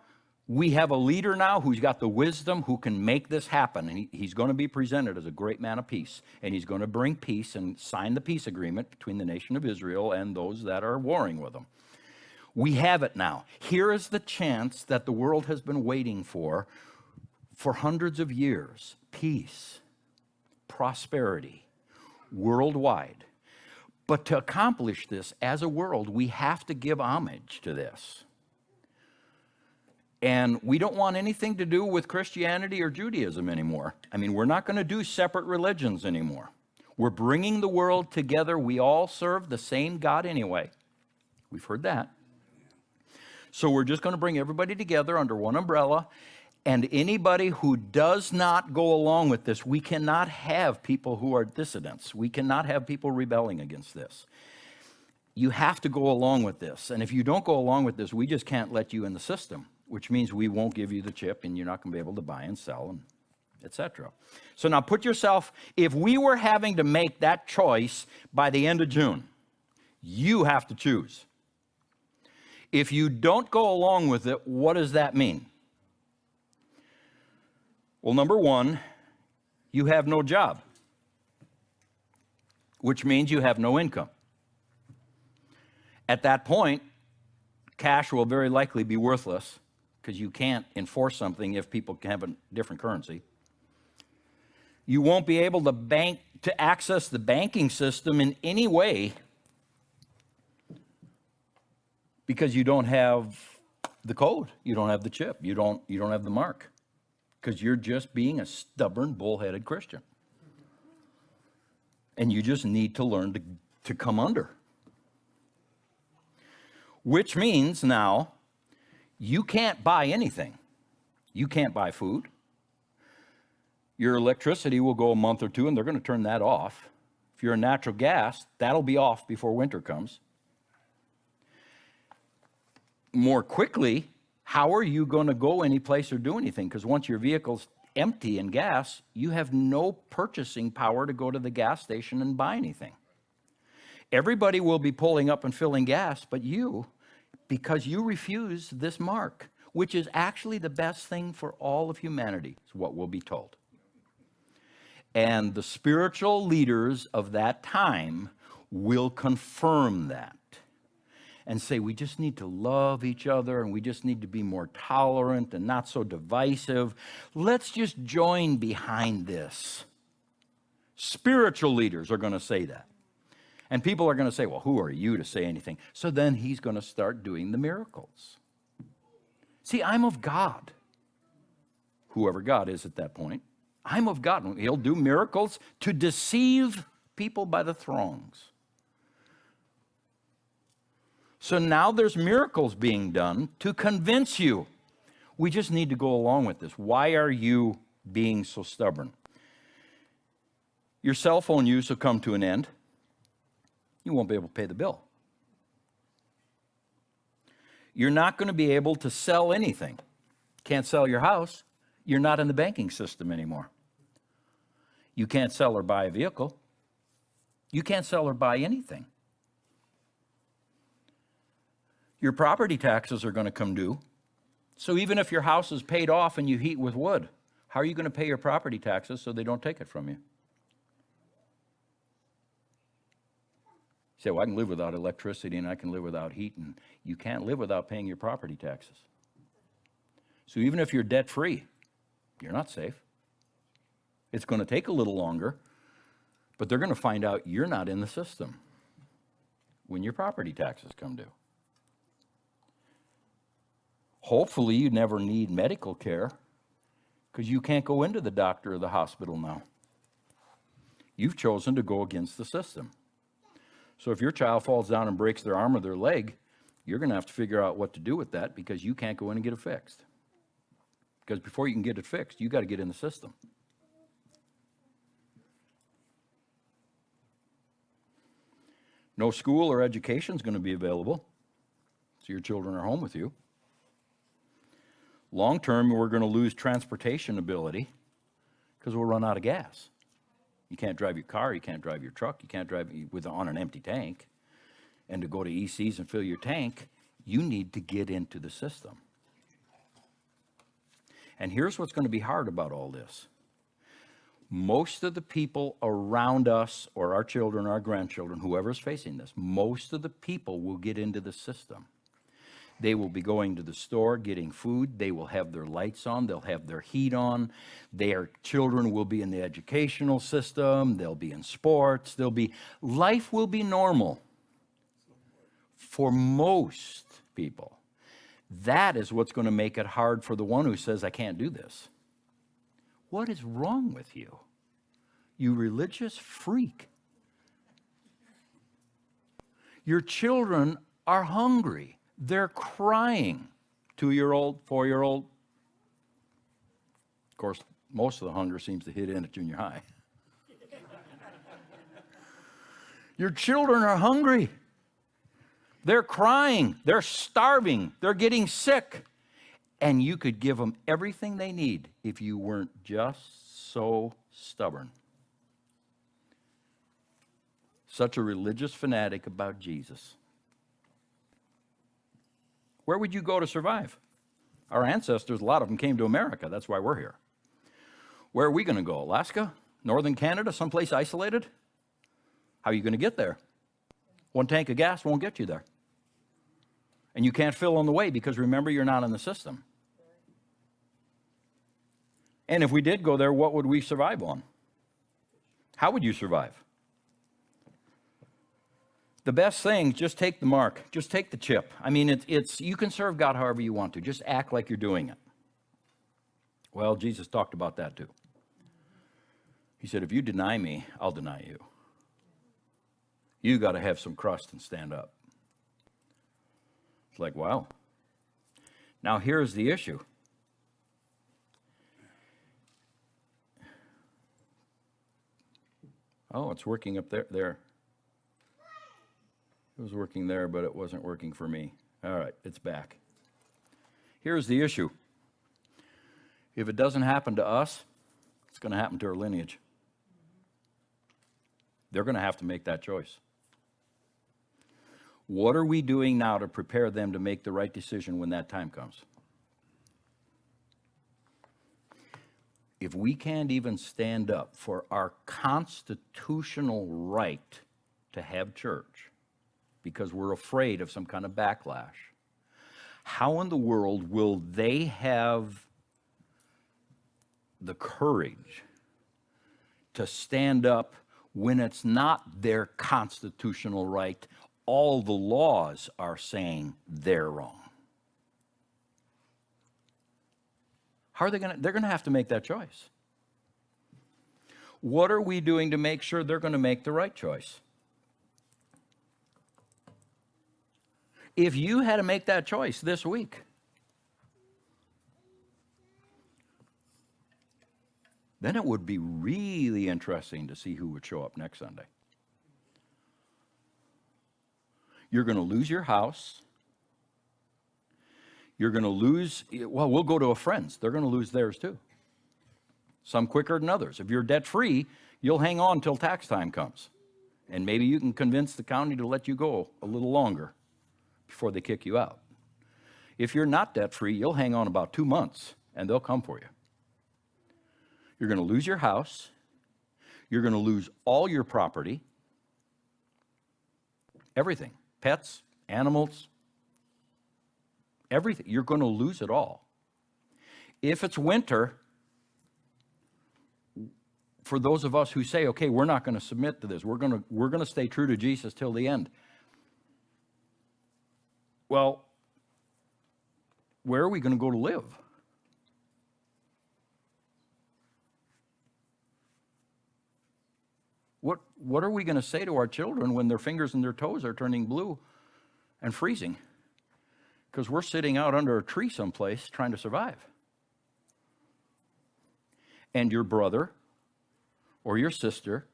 We have a leader now who's got the wisdom, who can make this happen. And he's going to be presented as a great man of peace. And he's going to bring peace and sign the peace agreement between the nation of Israel and those that are warring with them. We have it now. Here is the chance that the world has been waiting for hundreds of years. Peace, prosperity, worldwide. But to accomplish this as a world, we have to give homage to this. And we don't want anything to do with Christianity or Judaism anymore. I mean, we're not going to do separate religions anymore. We're bringing the world together. We all serve the same God anyway. We've heard that. So we're just going to bring everybody together under one umbrella. And anybody who does not go along with this, we cannot have people who are dissidents. We cannot have people rebelling against this. You have to go along with this. And if you don't go along with this, we just can't let you in the system, which means we won't give you the chip and you're not going to be able to buy and sell, and etc. So now put yourself, if we were having to make that choice by the end of June, you have to choose. If you don't go along with it, what does that mean? Well, number one, you have no job, which means you have no income. At that point, cash will very likely be worthless because you can't enforce something if people have a different currency. You won't be able to access the banking system in any way because you don't have the code, you don't have the chip, you don't have the mark, because you're just being a stubborn, bullheaded Christian. And you just need to learn to come under. Which means now, you can't buy anything. You can't buy food. Your electricity will go a month or two, and they're going to turn that off. If you're a natural gas, that'll be off before winter comes. More quickly, how are you going to go any place or do anything? Because once your vehicle's empty in gas, you have no purchasing power to go to the gas station and buy anything. Everybody will be pulling up and filling gas, but you, because you refuse this mark, which is actually the best thing for all of humanity, is what we'll be told. And the spiritual leaders of that time will confirm that and say, we just need to love each other and we just need to be more tolerant and not so divisive. Let's just join behind this. Spiritual leaders are going to say that. And people are going to say, well, who are you to say anything? So then he's going to start doing the miracles. See, I'm of God. Whoever God is at that point. I'm of God. He'll do miracles to deceive people by the throngs. So now there's miracles being done to convince you. We just need to go along with this. Why are you being so stubborn? Your cell phone use will come to an end. You won't be able to pay the bill. You're not going to be able to sell anything. Can't sell your house. You're not in the banking system anymore. You can't sell or buy a vehicle. You can't sell or buy anything. Your property taxes are going to come due. So even if your house is paid off and you heat with wood, how are you going to pay your property taxes so they don't take it from you? You say, well, I can live without electricity and I can live without heat. And you can't live without paying your property taxes. So even if you're debt-free, you're not safe. It's going to take a little longer, but they're going to find out you're not in the system when your property taxes come due. Hopefully you never need medical care because you can't go into the doctor or the hospital now. You've chosen to go against the system. So if your child falls down and breaks their arm or their leg, you're going to have to figure out what to do with that because you can't go in and get it fixed. Because before you can get it fixed, you got to get in the system. No school or education is going to be available, so your children are home with you. Long term, we're going to lose transportation ability because we'll run out of gas. You can't drive your car, you can't drive your truck, you can't drive on an empty tank. And to go to ECs and fill your tank, you need to get into the system. And here's what's going to be hard about all this. Most of the people around us, or our children, our grandchildren, whoever's facing this, most of the people will get into the system. They will be going to the store, getting food. They will have their lights on. They'll have their heat on. Their children will be in the educational system. They'll be in sports. Life will be normal for most people. That is what's going to make it hard for the one who says, I can't do this. What is wrong with you? You religious freak. Your children are hungry. They're crying. 2-year-old, 4-year-old. Of course, most of the hunger seems to hit in at junior high. Your children are hungry. They're crying. They're starving. They're getting sick. And you could give them everything they need if you weren't just so stubborn. Such a religious fanatic about Jesus. Where would you go to survive? Our ancestors, a lot of them came to America. That's why we're here. Where are we going to go? Alaska? Northern Canada? Someplace isolated? How are you going to get there? One tank of gas won't get you there. And you can't fill on the way because remember, you're not in the system. And if we did go there, what would we survive on? How would you survive? The best thing, just take the mark. Just take the chip. I mean, it's you can serve God however you want to. Just act like you're doing it. Well, Jesus talked about that too. He said, if you deny me, I'll deny you. You got to have some crust and stand up. It's like, wow. Now here's the issue. Oh, it's working up there. It was working there, but it wasn't working for me. All right, it's back. Here's the issue. If it doesn't happen to us, it's going to happen to our lineage. They're going to have to make that choice. What are we doing now to prepare them to make the right decision when that time comes? If we can't even stand up for our constitutional right to have church because we're afraid of some kind of backlash, how in the world will they have the courage to stand up when it's not their constitutional right? All the laws are saying they're wrong. How are they going to? They're going to have to make that choice. What are we doing to make sure they're going to make the right choice? If you had to make that choice this week, then it would be really interesting to see who would show up next Sunday. You're going to lose your house. You're going to lose, well, we'll go to a friend's. They're going to lose theirs too. Some quicker than others. If you're debt-free, you'll hang on till tax time comes. And maybe you can convince the county to let you go a little longer before they kick you out. If you're not debt-free, you'll hang on about 2 months, and they'll come for you. You're going to lose your house. You're going to lose all your property. Everything. Pets, animals, everything. You're going to lose it all. If it's winter, for those of us who say, okay, we're not going to submit to this, we're going to stay true to Jesus till the end. Well, where are we going to go to live? What are we going to say to our children when their fingers and their toes are turning blue and freezing? Because we're sitting out under a tree someplace trying to survive. And your brother or your sister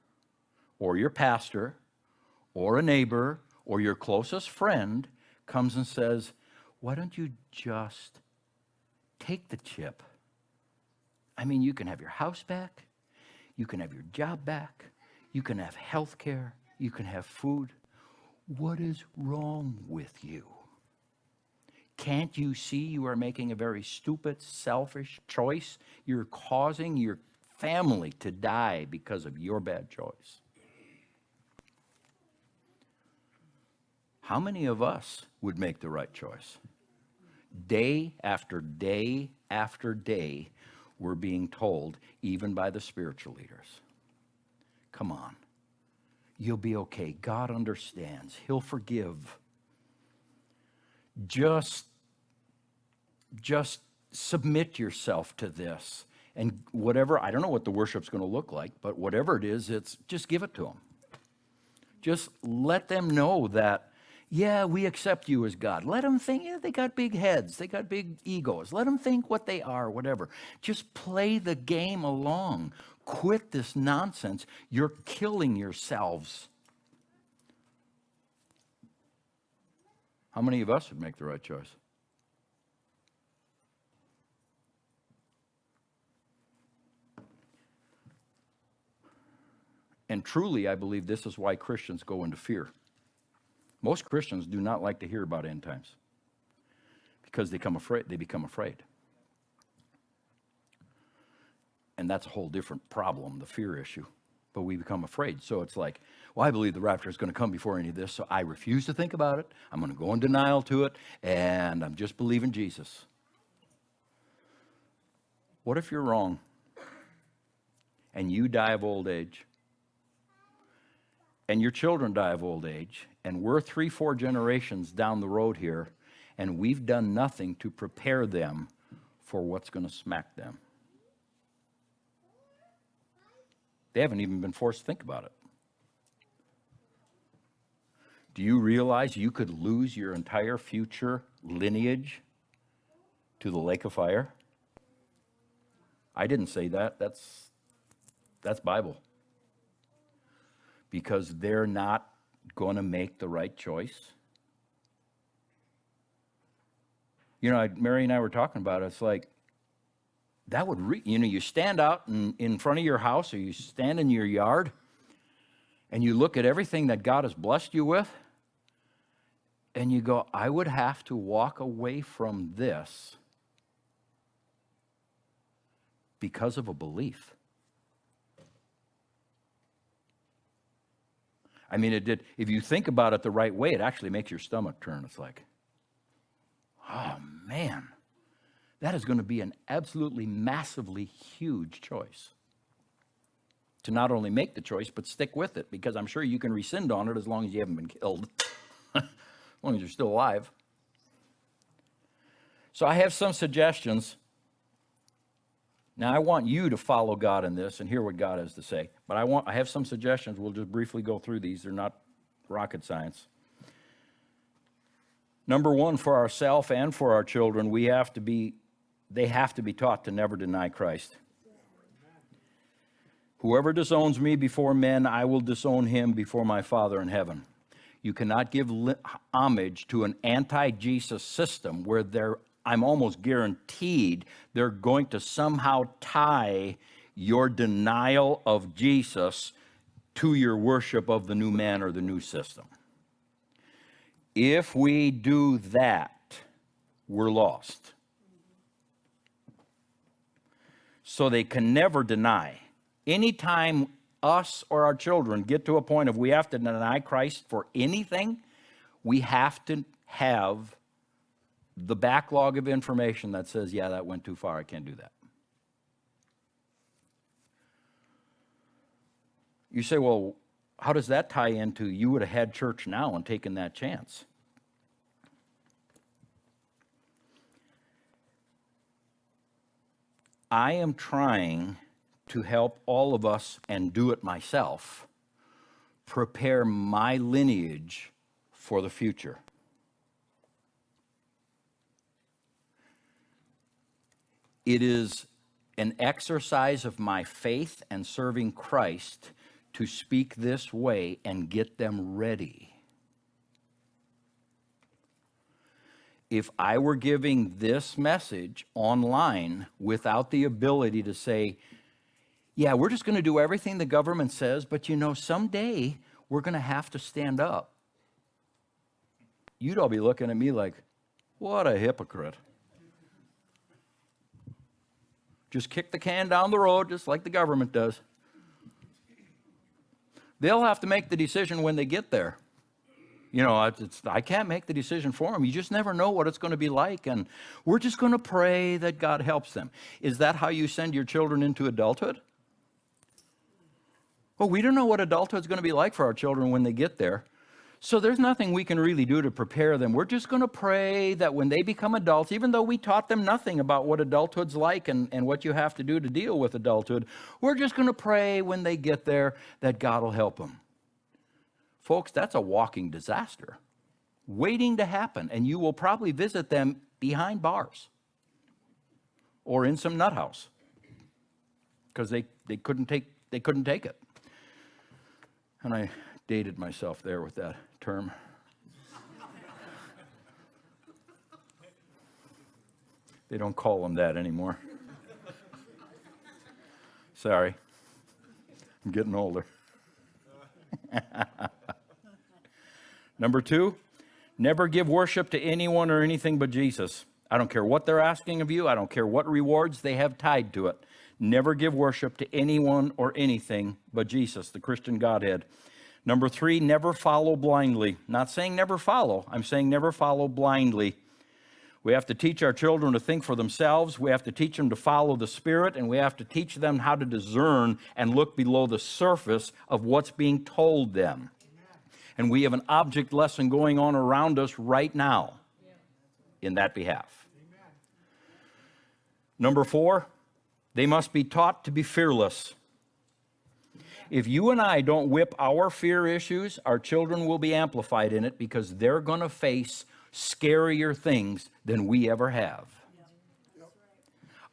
or your pastor or a neighbor or your closest friend comes and says, why don't you just take the chip? I mean, you can have your house back. You can have your job back. You can have health care. You can have food. What is wrong with you? Can't you see you are making a very stupid, selfish choice? You're causing your family to die because of your bad choice. How many of us would make the right choice? Day after day after day, we're being told, even by the spiritual leaders, come on, you'll be okay. God understands. He'll forgive. Just submit yourself to this. And whatever, I don't know what the worship's going to look like, but whatever it is, it's just give it to them. Just let them know that, yeah, we accept you as God. Let them think, yeah, they got big heads. They got big egos. Let them think what they are, whatever. Just play the game along. Quit this nonsense. You're killing yourselves. How many of us would make the right choice? And truly, I believe this is why Christians go into fear. Most Christians do not like to hear about end times because they become afraid. And that's a whole different problem, the fear issue. But we become afraid. So it's like, well, I believe the rapture is going to come before any of this, so I refuse to think about it. I'm going to go in denial to it, and I'm just believing Jesus. What if you're wrong and you die of old age? And your children die of old age, and we're 3-4 generations down the road here, and we've done nothing to prepare them for what's going to smack them. They haven't even been forced to think about it. Do you realize you could lose your entire future lineage to the lake of fire? I didn't say that. That's Bible. Because they're not going to make the right choice. You know, Mary and I were talking about it. It's like, that would, you stand out in front of your house, or you stand in your yard, and you look at everything that God has blessed you with, and you go, I would have to walk away from this because of a belief. I mean, if you think about it the right way, it actually makes your stomach turn. It's like, oh man, that is going to be an absolutely massively huge choice. To not only make the choice, but stick with it, because I'm sure you can rescind on it as long as you haven't been killed, as long as you're still alive. So I have some suggestions. Now, I want you to follow God in this and hear what God has to say. But I have some suggestions. We'll just briefly go through these. They're not rocket science. Number one, for ourselves and for our children, they have to be taught to never deny Christ. Whoever disowns me before men, I will disown him before my Father in heaven. You cannot give homage to an anti-Jesus system where I'm almost guaranteed they're going to somehow tie your denial of Jesus to your worship of the new man or the new system. If we do that, we're lost. So they can never deny. Anytime us or our children get to a point of we have to deny Christ for anything, we have to have the backlog of information that says, yeah, that went too far, I can't do that. You say, well, how does that tie into you would have had church now and taken that chance? I am trying to help all of us, and do it myself, prepare my lineage for the future. It is an exercise of my faith and serving Christ to speak this way and get them ready. If I were giving this message online without the ability to say, yeah, we're just going to do everything the government says, but someday we're going to have to stand up, you'd all be looking at me like, What a hypocrite. Just kick the can down the road, just like the government does. They'll have to make the decision when they get there. You know, I can't make the decision for them. You just never know what it's going to be like, and we're just going to pray that God helps them. Is that how you send your children into adulthood? Well, we don't know what adulthood's going to be like for our children when they get there. So there's nothing we can really do to prepare them. We're just going to pray that when they become adults, even though we taught them nothing about what adulthood's like and what you have to do to deal with adulthood, we're just going to pray when they get there that God will help them. Folks, that's a walking disaster waiting to happen, and you will probably visit them behind bars or in some nut house because they couldn't take it. And I dated myself there with that term. They don't call them that anymore. Sorry. I'm getting older. Number 2, never give worship to anyone or anything but Jesus. I don't care what they're asking of you. I don't care what rewards they have tied to it. Never give worship to anyone or anything but Jesus, the Christian Godhead. Number 3, never follow blindly. Not saying never follow. I'm saying never follow blindly. We have to teach our children to think for themselves. We have to teach them to follow the Spirit, and we have to teach them how to discern and look below the surface of what's being told them. And we have an object lesson going on around us right now in that behalf. Number 4, they must be taught to be fearless. If you and I don't whip our fear issues, our children will be amplified in it because they're going to face scarier things than we ever have.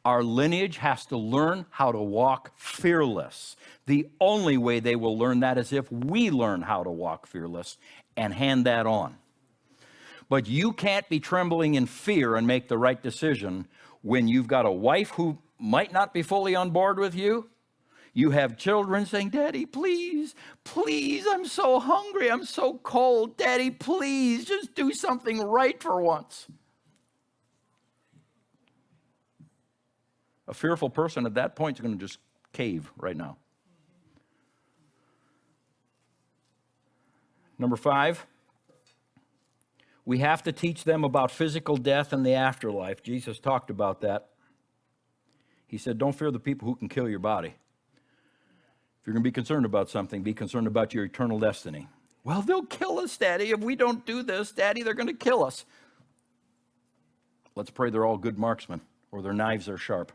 Our lineage has to learn how to walk fearless. The only way they will learn that is if we learn how to walk fearless and hand that on. But you can't be trembling in fear and make the right decision when you've got a wife who might not be fully on board with you. You have children saying, Daddy, please, please, I'm so hungry, I'm so cold. Daddy, please, just do something right for once. A fearful person at that point is going to just cave right now. Number 5, we have to teach them about physical death and the afterlife. Jesus talked about that. He said, don't fear the people who can kill your body. If you're going to be concerned about something, be concerned about your eternal destiny. Well, they'll kill us, Daddy. If we don't do this, Daddy, they're going to kill us. Let's pray they're all good marksmen or their knives are sharp.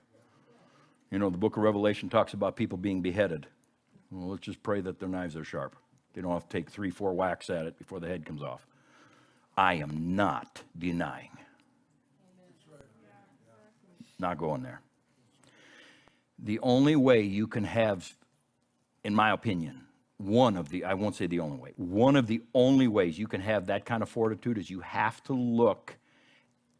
You know, the book of Revelation talks about people being beheaded. Well, let's just pray that their knives are sharp. They don't have to take 3-4 whacks at it before the head comes off. I am not denying. Not going there. The only way you can have, in my opinion, I won't say the only way, one of the only ways you can have that kind of fortitude is you have to look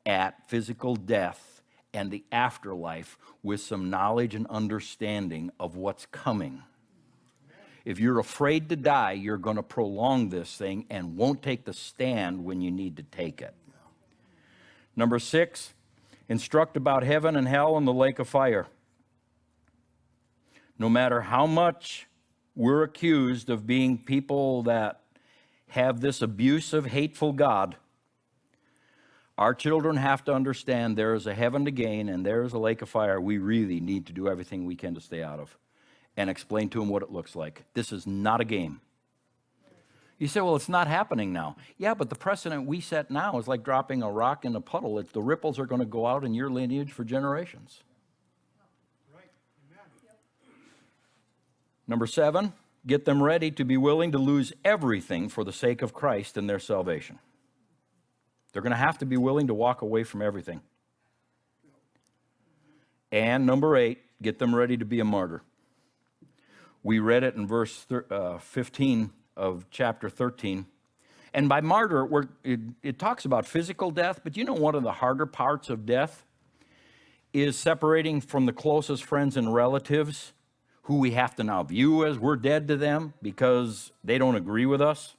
at physical death and the afterlife with some knowledge and understanding of what's coming. If you're afraid to die, you're going to prolong this thing and won't take the stand when you need to take it. Number 6, instruct about heaven and hell and the lake of fire. No matter how much we're accused of being people that have this abusive, hateful God, our children have to understand there is a heaven to gain and there is a lake of fire we really need to do everything we can to stay out of and explain to them what it looks like. This is not a game. You say, well, it's not happening now. Yeah, but the precedent we set now is like dropping a rock in a puddle. The ripples are going to go out in your lineage for generations. Right. Amen. Number 7, get them ready to be willing to lose everything for the sake of Christ and their salvation. They're going to have to be willing to walk away from everything. And number 8, get them ready to be a martyr. We read it in verse 15 of chapter 13. And by martyr, it talks about physical death, but you know one of the harder parts of death is separating from the closest friends and relatives who we have to now view as we're dead to them because they don't agree with us.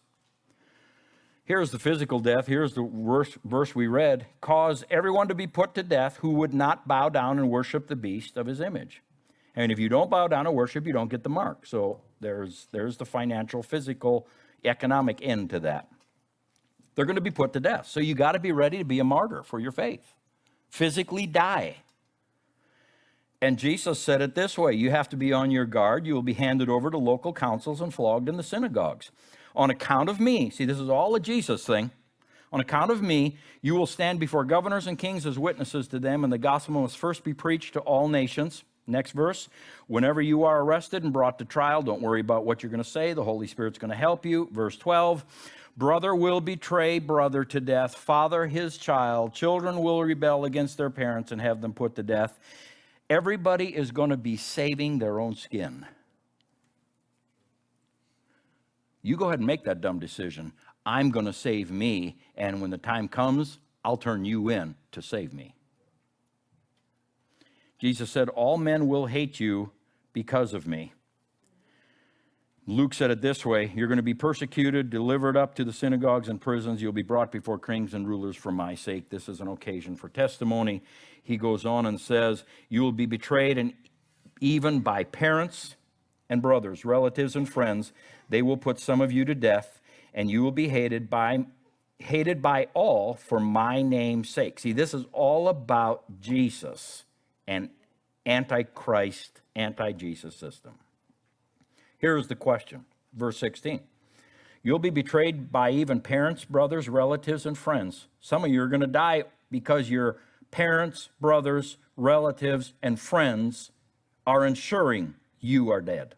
Here's the physical death. Here's the verse we read. Cause everyone to be put to death who would not bow down and worship the beast of his image. And if you don't bow down and worship, you don't get the mark. So there's the financial, physical, economic end to that. They're going to be put to death. So you got to be ready to be a martyr for your faith. Physically die. And Jesus said it this way: you have to be on your guard. You will be handed over to local councils and flogged in the synagogues. On account of me, see, this is all a Jesus thing. On account of me, you will stand before governors and kings as witnesses to them, and the gospel must first be preached to all nations. Next verse, whenever you are arrested and brought to trial, don't worry about what you're going to say. The Holy Spirit's going to help you. Verse 12, brother will betray brother to death, father his child, children will rebel against their parents and have them put to death. Everybody is going to be saving their own skin. You go ahead and make that dumb decision. I'm going to save me, and when the time comes, I'll turn you in to save me. Jesus said, all men will hate you because of me. Luke said it this way: you're going to be persecuted, delivered up to the synagogues and prisons. You'll be brought before kings and rulers for my sake. This is an occasion for testimony. He goes on and says, you will be betrayed, and even by parents and brothers, relatives and friends. They will put some of you to death, and you will be hated by all for my name's sake. See, this is all about Jesus and antichrist, anti-Jesus system. Here's the question, verse 16. You'll be betrayed by even parents, brothers, relatives, and friends. Some of you are going to die because your parents, brothers, relatives, and friends are ensuring you are dead.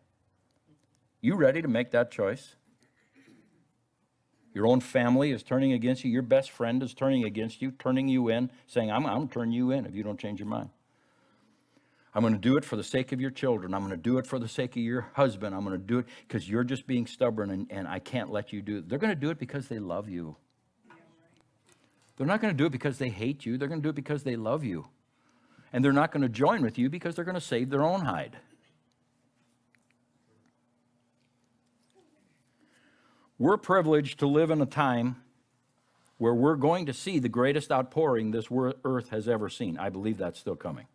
You ready to make that choice? Your own family is turning against you. Your best friend is turning against you, turning you in, saying, I'm going to turn you in if you don't change your mind. I'm going to do it for the sake of your children. I'm going to do it for the sake of your husband. I'm going to do it because you're just being stubborn and I can't let you do it. They're going to do it because they love you. They're not going to do it because they hate you. They're going to do it because they love you. And they're not going to join with you because they're going to save their own hide. We're privileged to live in a time where we're going to see the greatest outpouring this earth has ever seen. I believe that's still coming.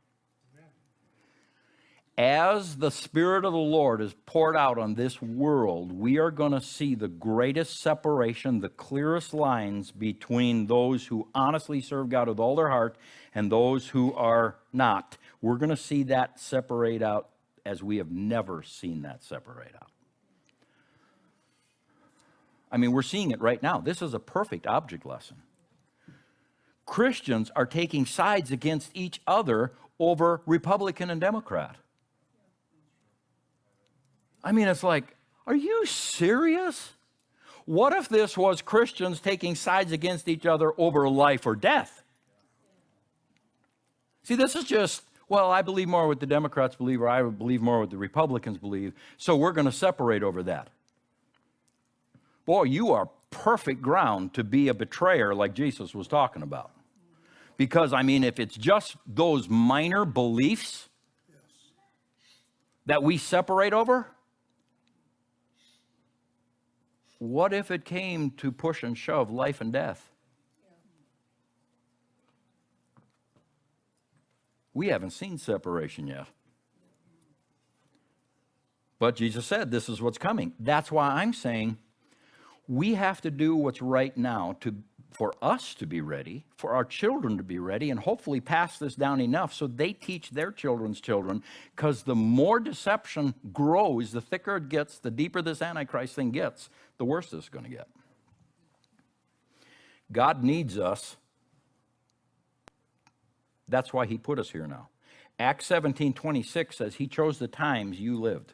As the Spirit of the Lord is poured out on this world, we are going to see the greatest separation, the clearest lines between those who honestly serve God with all their heart and those who are not. We're going to see that separate out as we have never seen that separate out. I mean, we're seeing it right now. This is a perfect object lesson. Christians are taking sides against each other over Republican and Democrat. I mean, it's like, are you serious? What if this was Christians taking sides against each other over life or death? See, this is just, well, I believe more what the Democrats believe, or I would believe more what the Republicans believe, so we're going to separate over that. Boy, you are perfect ground to be a betrayer like Jesus was talking about. Because, I mean, if it's just those minor beliefs that we separate over, what if it came to push and shove life and death? We haven't seen separation yet. But Jesus said this is what's coming. That's why I'm saying we have to do what's right now for us to be ready, for our children to be ready, and hopefully pass this down enough so they teach their children's children, because the more deception grows, the thicker it gets, the deeper this Antichrist thing gets, the worse this is going to get. God needs us. That's why he put us here now. Acts 17:26 says he chose the times you lived.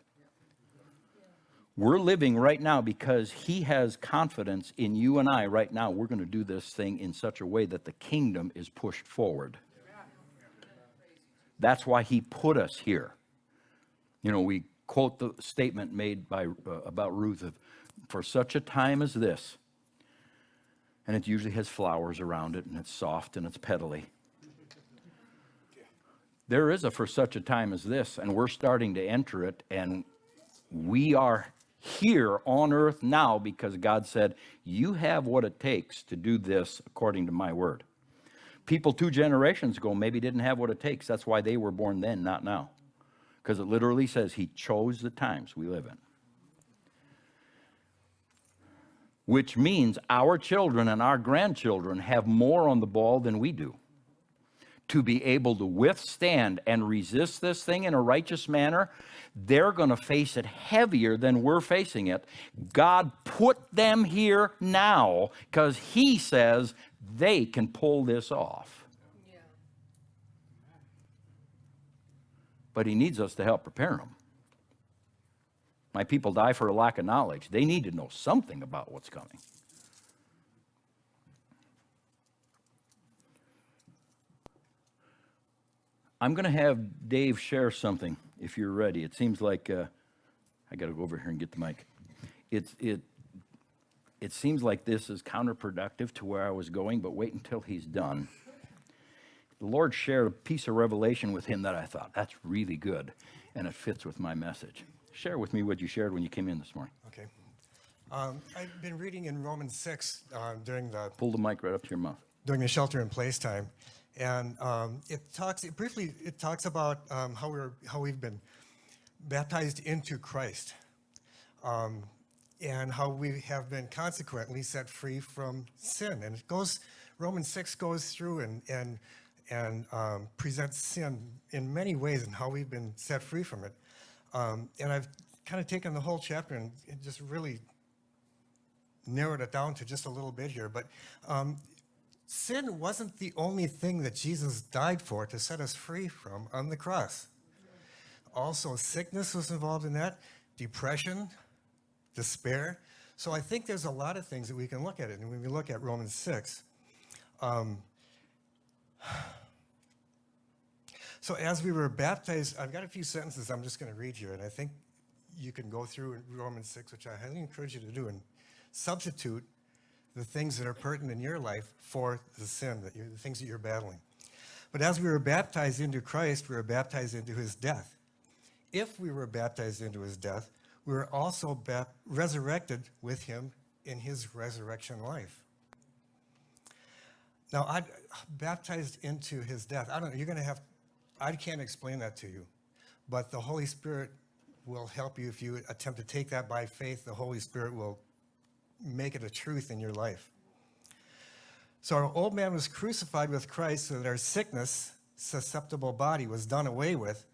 We're living right now because he has confidence in you and I right now. We're going to do this thing in such a way that the kingdom is pushed forward. That's why he put us here. You know, we quote the statement made by about Ruth of, for such a time as this. And it usually has flowers around it, and it's soft and it's petally. There is a for such a time as this, and we're starting to enter it, and we are here on earth now because God said, you have what it takes to do this according to my word. People 2 generations ago maybe didn't have what it takes. That's why they were born then, not now. Because it literally says he chose the times we live in. Which means our children and our grandchildren have more on the ball than we do to be able to withstand and resist this thing in a righteous manner. They're going to face it heavier than we're facing it. God put them here now because he says they can pull this off. Yeah. But he needs us to help prepare them. My people die for a lack of knowledge. They need to know something about what's coming. I'm going to have Dave share something if you're ready. It seems like I got to go over here and get the mic. It seems like this is counterproductive to where I was going, but wait until he's done. The Lord shared a piece of revelation with him that I thought, that's really good, and it fits with my message. Share with me what you shared when you came in this morning. Okay. I've been reading in Romans 6 during Pull the mic right up to your mouth. the shelter-in-place time, and it talks about how we've been baptized into Christ, and how we have been consequently set free from sin. And Romans 6 goes through and presents sin in many ways and how we've been set free from it. And I've kind of taken the whole chapter and just really narrowed it down to just a little bit here. But sin wasn't the only thing that Jesus died for to set us free from on the cross. Also, sickness was involved in that, depression, despair. So I think there's a lot of things that we can look at it. And when we look at Romans 6, so as we were baptized, I've got a few sentences I'm just going to read here, and I think you can go through Romans 6, which I highly encourage you to do, and substitute the things that are pertinent in your life for the sin, the things that you're battling. But as we were baptized into Christ, we were baptized into his death. If we were baptized into his death, we were also resurrected with him in his resurrection life. Now, I baptized into his death. I don't know, you're going to have, I can't explain that to you, but the Holy Spirit will help you if you attempt to take that by faith. The Holy Spirit will make it a truth in your life. So our old man was crucified with Christ so that our sickness, susceptible body was done away with,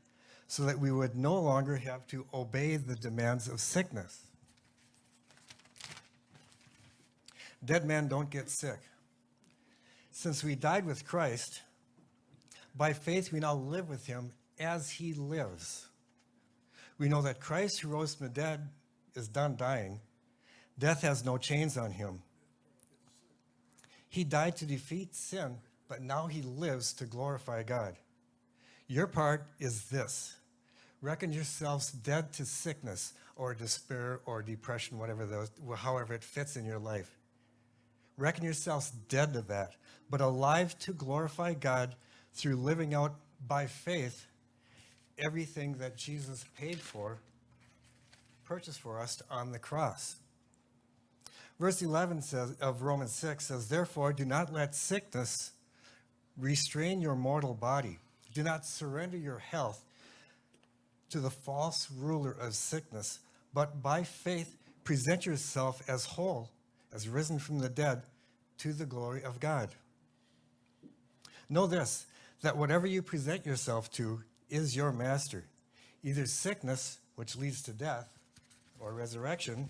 so that we would no longer have to obey the demands of sickness. Dead men don't get sick. Since we died with Christ, by faith we now live with him as he lives. We know that Christ, who rose from the dead, is done dying. Death has no chains on him. He died to defeat sin, but now he lives to glorify God. Your part is this: reckon yourselves dead to sickness or despair or depression, however it fits in your life. Reckon yourselves dead to that, but alive to glorify God through living out by faith everything that Jesus paid for, purchased for us on the cross. Verse 11 of Romans 6 says, therefore, do not let sickness restrain your mortal body. Do not surrender your health to the false ruler of sickness, but by faith present yourself as whole, as risen from the dead, to the glory of God. Know this, that whatever you present yourself to is your master, either sickness, which leads to death, or resurrection,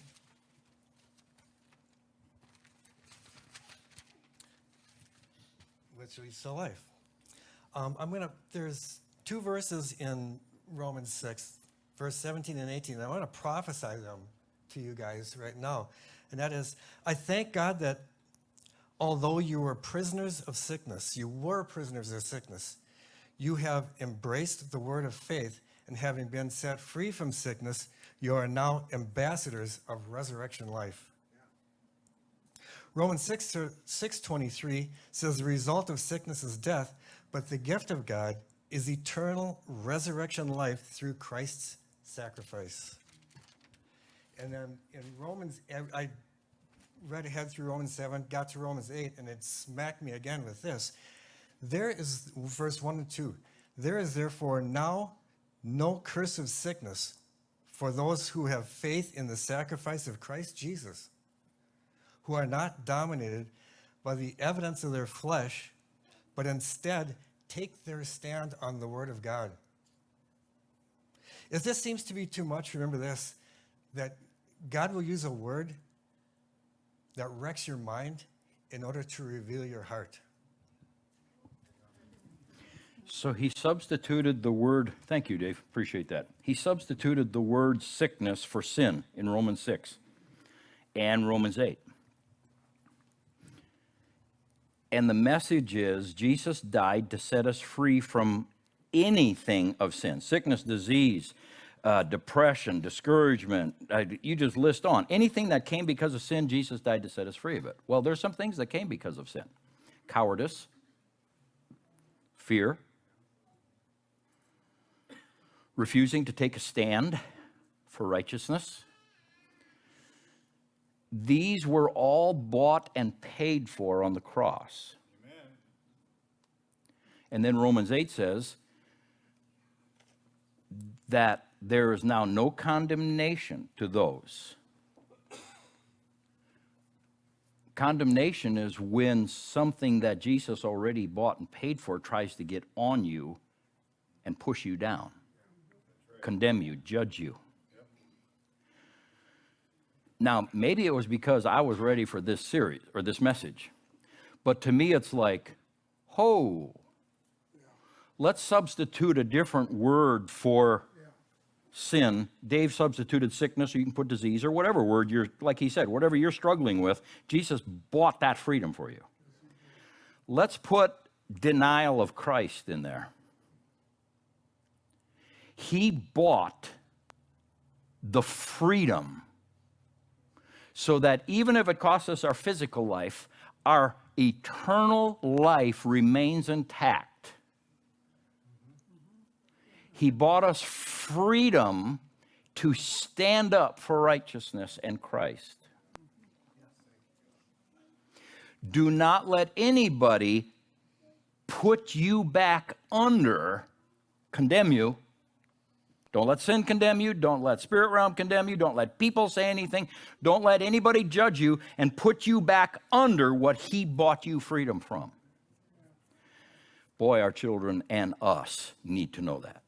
which leads to life. There's 2 verses in Romans 6, verse 17 and 18, and I want to prophesy them to you guys right now. And that is, I thank God that although you were prisoners of sickness, you have embraced the word of faith, and having been set free from sickness, you are now ambassadors of resurrection life. Romans 6:23 says the result of sickness is death, but the gift of God is eternal resurrection life through Christ's sacrifice. And then in Romans, I read ahead through Romans 7, got to Romans 8, and it smacked me again with this. There is, verse 1 and 2, there is therefore now no curse of sickness for those who have faith in the sacrifice of Christ Jesus, who are not dominated by the evidence of their flesh, but instead take their stand on the word of God. If this seems to be too much, remember this, that God will use a word that wrecks your mind in order to reveal your heart. So he substituted the word, thank you, Dave, appreciate that. He substituted the word sickness for sin in Romans 6 and Romans 8. And the message is Jesus died to set us free from anything of sin, sickness, disease, depression, discouragement, you just list on. Anything that came because of sin, Jesus died to set us free of it. Well, there's some things that came because of sin. Cowardice, fear, refusing to take a stand for righteousness. These were all bought and paid for on the cross. Amen. And then Romans 8 says that there is now no condemnation to those. Condemnation is when something that Jesus already bought and paid for tries to get on you and push you down, condemn you, judge you. Now, maybe it was because I was ready for this series or this message, but to me it's like, let's substitute a different word for sin. Dave substituted sickness, or you can put disease or whatever word you're, like he said, whatever you're struggling with, Jesus bought that freedom for you. Let's put denial of Christ in there. He bought the freedom so that even if it costs us our physical life, our eternal life remains intact. He bought us freedom to stand up for righteousness and Christ. Do not let anybody put you back under, condemn you. Don't let sin condemn you. Don't let spirit realm condemn you. Don't let people say anything. Don't let anybody judge you and put you back under what he bought you freedom from. Boy, our children and us need to know that.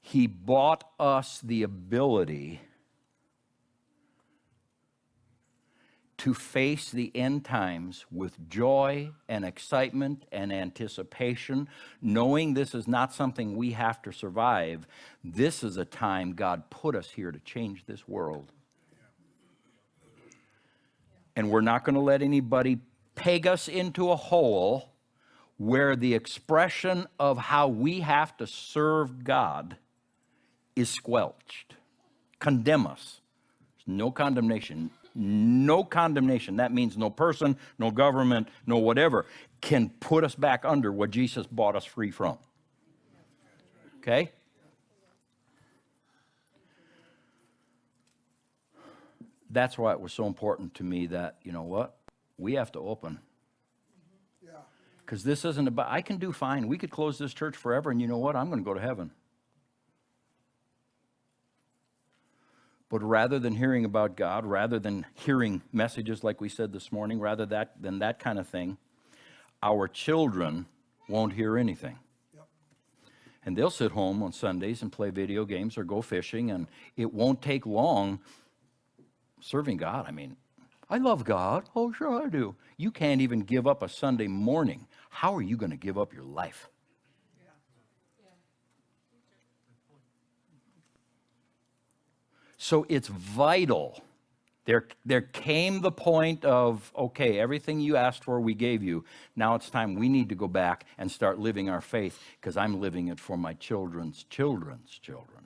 He bought us the ability to face the end times with joy and excitement and anticipation, knowing this is not something we have to survive. This is a time God put us here to change this world. And we're not going to let anybody peg us into a hole where the expression of how we have to serve God is squelched. Condemn us. There's no condemnation. No condemnation. That means no person, no government, no whatever can put us back under what Jesus bought us free from. Okay? That's why it was so important to me that, you know what? We have to open. Because this isn't about, I can do fine. We could close this church forever, and you know what? I'm going to go to heaven. But rather than hearing about God, rather than hearing messages like we said this morning, rather than that kind of thing, our children won't hear anything. Yep. And they'll sit home on Sundays and play video games or go fishing, and it won't take long serving God. I mean, I love God. Oh, sure I do. You can't even give up a Sunday morning. How are you going to give up your life? So it's vital. There came the point of, okay, everything you asked for, we gave you. Now it's time we need to go back and start living our faith, because I'm living it for my children's children's children.